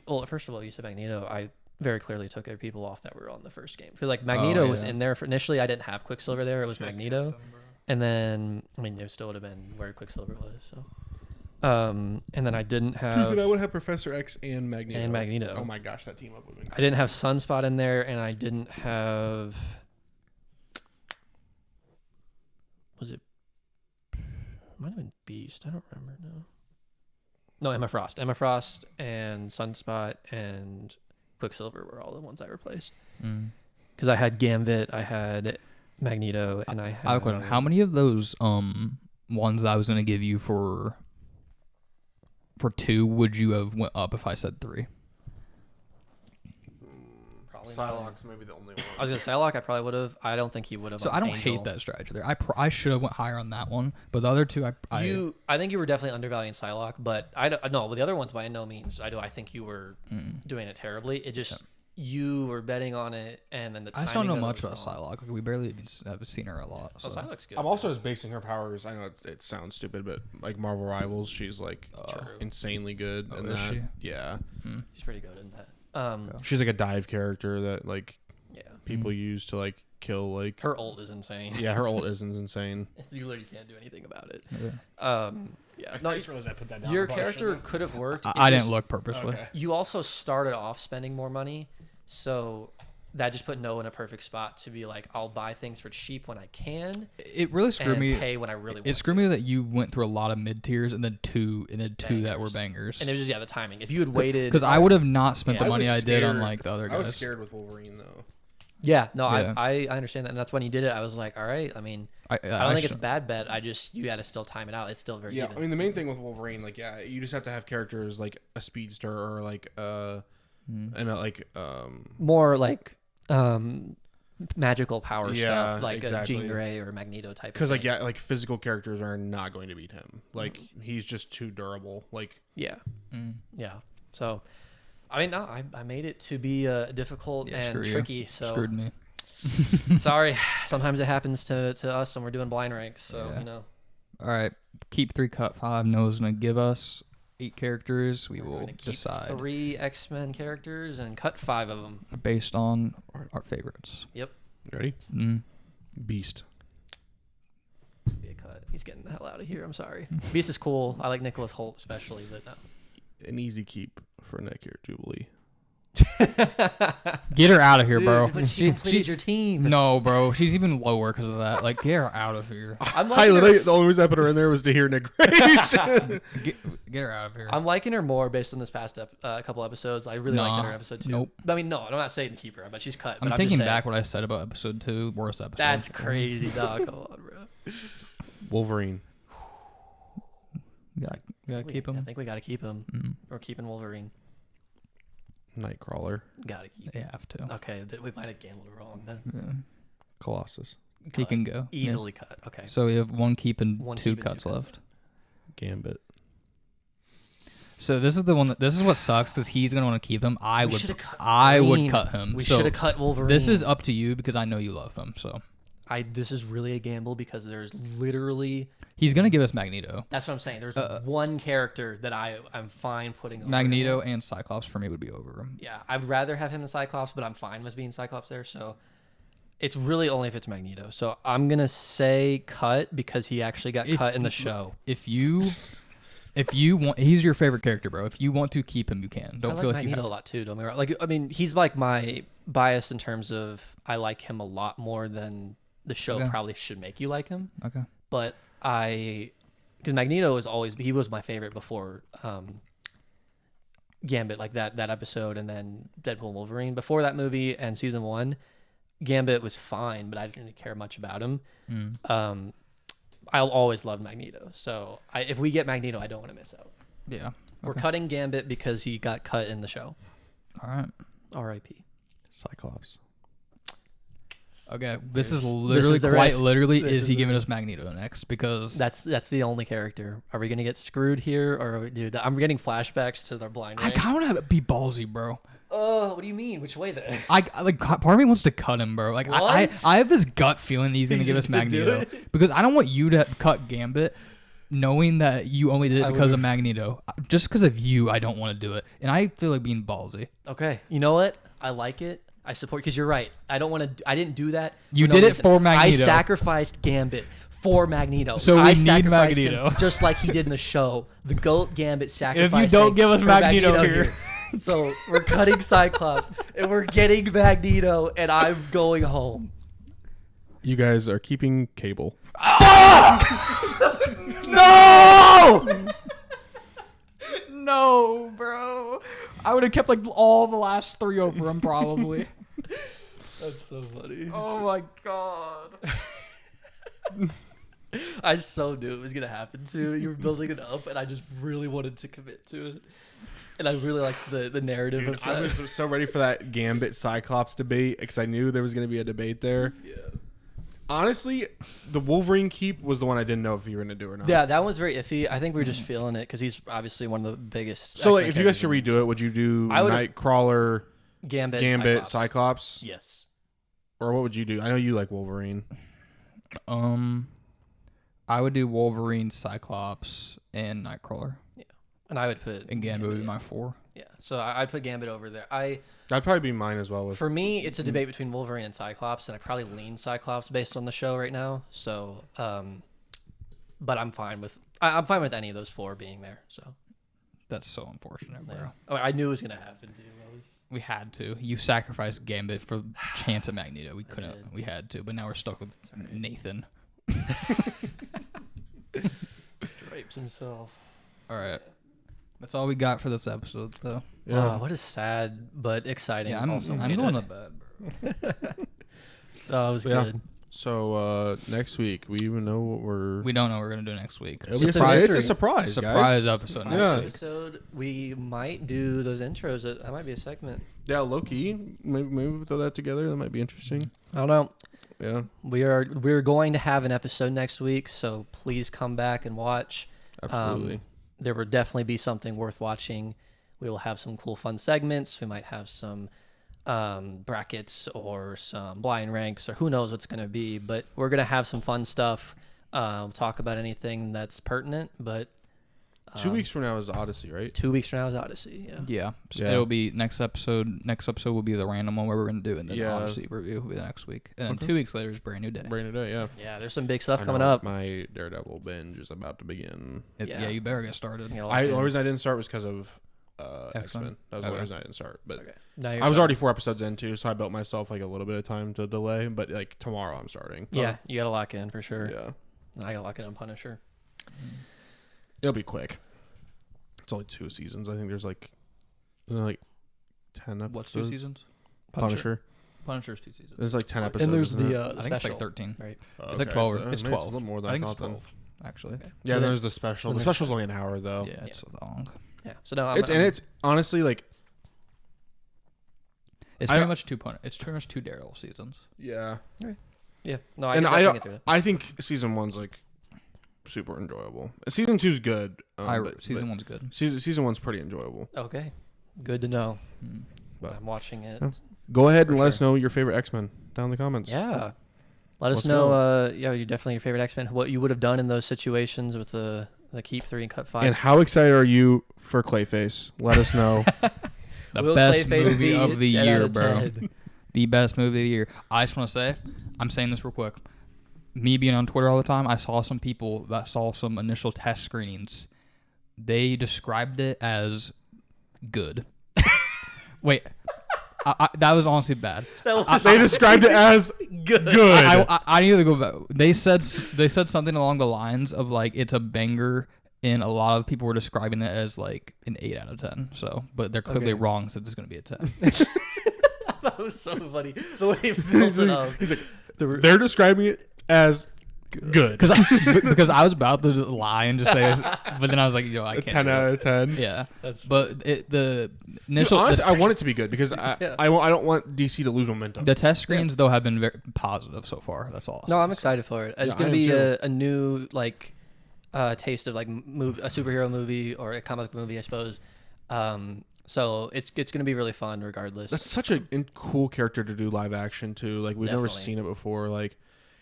well, first of all, you said Magneto. I very clearly took other people off that were on the first game. Because like Magneto was yeah. in there for initially. I didn't have Quicksilver there. It was Magneto, and then I mean, it still would have been where Quicksilver was. So, and then I didn't Dude, have then I would have Professor X and Magneto. And Magneto. Oh my gosh, that team up would have been. I didn't have Sunspot in there, and I didn't have. Was it? Might have been Beast. I don't remember now. No, Emma Frost. Emma Frost and Sunspot and Quicksilver were all the ones I replaced. Because I had Gambit, I had Magneto, and I had. I have a question. How many of those ones I was going to give you for 2 would you have went up if I said 3? Probably not. Psylocke's maybe the only one. I was gonna say Psylocke. I probably would have. I don't think he would have. So I don't hate that strategy there. I should have went higher on that one, but the other 2 I think you were definitely undervaluing Psylocke, but I don't. No, with the other ones by no means. I think you were doing it terribly. It just you were betting on it, and then the I just don't know timing of much it about was wrong. Psylocke. Like, we barely even have seen her a lot. Oh, So. Psylocke's good. I'm also just basing her powers. I know it sounds stupid, but like Marvel Rivals, she's like insanely good. Oh, in is that. she? Yeah, She's pretty good in that. she's like a dive character that like Yeah. people use to like kill like. Her ult is insane. Yeah, her ult isn't insane. You literally can't do anything about it. Yeah. Yeah. No, I put that down. your character could have worked. I It didn't just- look purposely. Okay. You also started off spending more money, so that just put Noah in a perfect spot to be like, I'll buy things for cheap when I can, It really screwed and me. pay when I really want. It screwed me that you went through a lot of mid tiers and then two that were bangers. And it was just the timing. If you had waited, Because I would have not spent Yeah. the money I was did on scared- like the other I guys. was scared with Wolverine though. yeah, no, Yeah. I understand that, and that's when you did it. I was like, all right. I mean, I don't think it's a bad bet. You got to still time it out. It's still very Yeah, even. I mean the main thing with Wolverine, like you just have to have characters like a speedster or like and like More like magical power Yeah, stuff, like exactly. a Jean Grey or Magneto type. because of like thing. like physical characters are not going to beat him. Like he's just too durable. Like yeah, Mm. yeah. So, I mean, no, I made it to be difficult Yeah, and screw you. tricky. So Screwed me. sorry. Sometimes it happens to us when we're doing blind ranks. So Yeah. you know, All right, keep 3, cut 5. Noah's gonna give us 8 characters. We we're will gonna keep decide 3 X-Men characters and cut 5 of them. based on our favorites. you ready? Mm. Beast. Be a cut. He's getting the hell out of here. I'm sorry. Beast is cool. I like Nicholas Holt especially, but no. An easy keep for Nick Jubilee. Get her out of here, bro. But she completed your team. No, bro. She's even lower because of that. Like, get her out of here. I'm I liking literally her, the only reason I put her in there was to hear Nick Rage. Get her out of here. I'm liking her more based on this past couple episodes. I really liked her in episode 2. Nope. I mean, no, I'm not saying keep her, but she's cut. I'm but taking just saying, back what I said about episode 2. Worst episode. That's crazy, dog. Come on, bro. Wolverine. Gotta keep I him. think we got to keep him. Mm. We're keeping Wolverine. Nightcrawler. Got to keep They him. have to. Okay, we might have gambled wrong then. Yeah. Colossus. He can go. Yeah. Easily cut. Okay. So we have 1 keep and One 2 keep and two cuts cuts. left. Gambit. So this is the one. This is what sucks because he's gonna want to keep him. I We would. should've cut I would Wolverine. cut him. We So should have cut Wolverine. This is up to you because I know you love him. So This is really a gamble because there's literally. he's gonna give us Magneto. That's what I'm saying. There's one character that I'm fine putting over Magneto him. and Cyclops for me would be over him. Yeah, I'd rather have him in Cyclops, but I'm fine with being Cyclops there. So it's really only if it's Magneto. So I'm gonna say cut because he actually got cut in the show. If you want, he's your favorite character, bro. If you want to keep him, you can. Don't I like feel like you Magneto have. a lot too. Don't get me wrong. Like, I mean, he's like my bias in terms of I like him a lot more than the show Okay. probably should make you like him. Okay. But because Magneto he was my favorite before Gambit, like that episode, and then Deadpool and Wolverine. Before that movie and season 1, Gambit was fine, but I didn't really care much about him. Mm. I'll always love Magneto. So if we get Magneto, I don't want to miss out. Yeah. We're cutting Gambit because he got cut in the show. All right. R.I.P. Cyclops. Okay. This is literally the quite risk. literally This is is he the giving us Magneto next because That's the only character. Are we gonna get screwed here, or dude? I'm getting flashbacks to their blind. I ranks. kind of want to be ballsy, bro. Oh, what do you mean? Which way then? I like part of me wants to cut him, bro. Like What? I have this gut feeling that he's gonna give us just gonna do Magneto because I don't want you to cut Gambit, knowing that you only did it because of Magneto. Just because of you, I don't want to do it, and I feel like being ballsy. Okay, you know what? I like it. I support because you're right. I don't want to. I didn't do that. You no did it reason. for Magneto. I sacrificed Gambit for Magneto. So we I need sacrificed Magneto. him just like he did in the show. The GOAT Gambit sacrificed. don't give us for Magneto here. So we're cutting Cyclops and we're getting Magneto, and I'm going home. You guys are keeping Cable. No! No, bro. I would have kept like all the last 3 over him probably. That's so funny. Oh my god. I so knew it was gonna happen too. You were building it up, and I just really wanted to commit to it. And I really liked the narrative Dude, of I that. was so ready for that Gambit Cyclops debate because I knew there was going to be a debate there. Yeah. Honestly, the Wolverine keep was the one I didn't know if you were going to do or not. Yeah, that one's very iffy. I think we were just feeling it because he's obviously one of the biggest. So, like, X-Men if you guys characters. could redo it, would you do I would've- Nightcrawler, Gambit, Cyclops. Yes. Or what would you do? I know you like Wolverine. I would do Wolverine, Cyclops, and Nightcrawler. Yeah. And I would put And Gambit would be my 4. Yeah. So I'd put Gambit over there. That'd probably be mine as well. For me, it's a debate between Wolverine and Cyclops, and I probably lean Cyclops based on the show right now. So, but I'm fine with any of those 4 being there. So That's so unfortunate, bro. yeah. Oh, I knew it was gonna happen too. We had to. You sacrificed Gambit for chance of Magneto. We couldn't. We had to. But now we're stuck with Nathan. Stripes himself. All right. That's all we got for this episode, though. Yeah. What a sad but exciting. Yeah, I'm going to bed, bro. That was Yeah. good. So next week we even know what We don't know what we're going to do next week. It'll be It's a a surprise. It's a mystery. surprise, Surprise guys. episode Next next week. episode, we might do those intros. That might be a segment. Yeah, low key. Maybe we'll throw that together. That might be interesting. I don't know. Yeah, We're going to have an episode next week, so please come back and watch. absolutely. There will definitely be something worth watching. We will have some cool, fun segments. We might have some brackets or some blind ranks or who knows what's going to be. But we're going to have some fun stuff. We'll talk about anything that's pertinent. But 2 weeks from now is Odyssey, right? 2 weeks from now is Odyssey. Yeah. Yeah. So Yeah. it'll be next episode. Next episode will be the random one where we're going to do it. And then Yeah. the Odyssey review will be the next week. And then Okay. 2 weeks later is Brand New Day. Brand new day. Yeah. Yeah, there's some big stuff I coming know, up. My Daredevil binge is about to begin. Yeah. Yeah, you better get started. You know, The only reason I didn't start was because of X-Men? X-Men. That was the Okay. only reason I didn't start. But okay. Now you're I was starting. already 4 episodes in too, so I built myself like a little bit of time to delay. But like tomorrow, I'm starting. Yeah, you got to lock in for sure. Yeah. I got to lock in on Punisher. It'll be quick. It's only 2 seasons. I think there's like, isn't it like 10 episodes. What's 2 seasons? Punisher. Punisher's 2 seasons. There's like 10 episodes. And there's isn't it? the I think it's like special, 13. right? It's like 12. so It's maybe 12. a little more than I I, think thought it's 12, actually. Okay. Yeah, And then- there's the special. and The then- special's only an hour though. Yeah, it's so long. Yeah. So no, It's honestly like, It's I pretty don't- much 2 It's pretty much 2 Daredevil seasons. yeah. yeah. No, I And can I definitely don't. get through that. I think season 1's like super enjoyable. Season 2's good. Season 1's good. Season 1's pretty enjoyable. Okay. Good to know. But- I'm watching it. Yeah. Go ahead and For let us sure. know your favorite X-Men down in the comments. Yeah. Let us Let's know. You definitely your favorite X-Men. What you would have done in those situations with the keep 3 and cut 5. And how excited are you for Clayface? Let us know. The Will best Clayface movie be of the 10 out year, of bro. 10? The best movie of the year. I just want to say, I'm saying this real quick. Me being on Twitter all the time, I saw some people that saw some initial test screenings. They described it as good. Wait, that was honestly bad. They described it as good. I need to go back. They said something along the lines of like it's a banger, and a lot of people were describing it as like an 8 out of 10. So, but they're clearly Okay. wrong. So it's going to be a 10. That was so funny. The way he built it up. He's like, they're describing it as good. Because I was about to lie and just say this, but then I was like, yo, I A can't. 10 do out it. of 10. Yeah, That's but the Dude, initial honestly, I want it to be good because I don't want DC to lose momentum. the test screens though have been very positive so far. That's all. No, I'm excited for it. It's Yeah, I gonna am be too. a new like taste of like a superhero movie or a comic book movie, I suppose. So it's gonna be really fun regardless. That's such a cool character to do live action too. Like we've never Definitely. seen it before. Like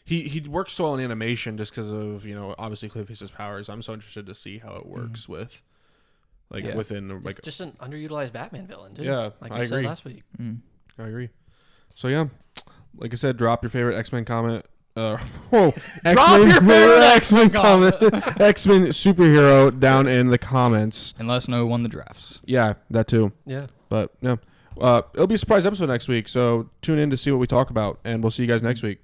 he works so well in animation just because of obviously Clayface's powers. I'm so interested to see how it works with Yeah. within It's like just an underutilized Batman villain, too. Yeah, like I we said agree. last week. I agree. So yeah, like I said, drop your favorite X-Men comment. Whoa! X-Men your favorite X-Men comment. X-Men superhero down in the comments. And let us know who won the drafts. Yeah, that too. Yeah. But yeah, it'll be a surprise episode next week. So tune in to see what we talk about, and we'll see you guys next week.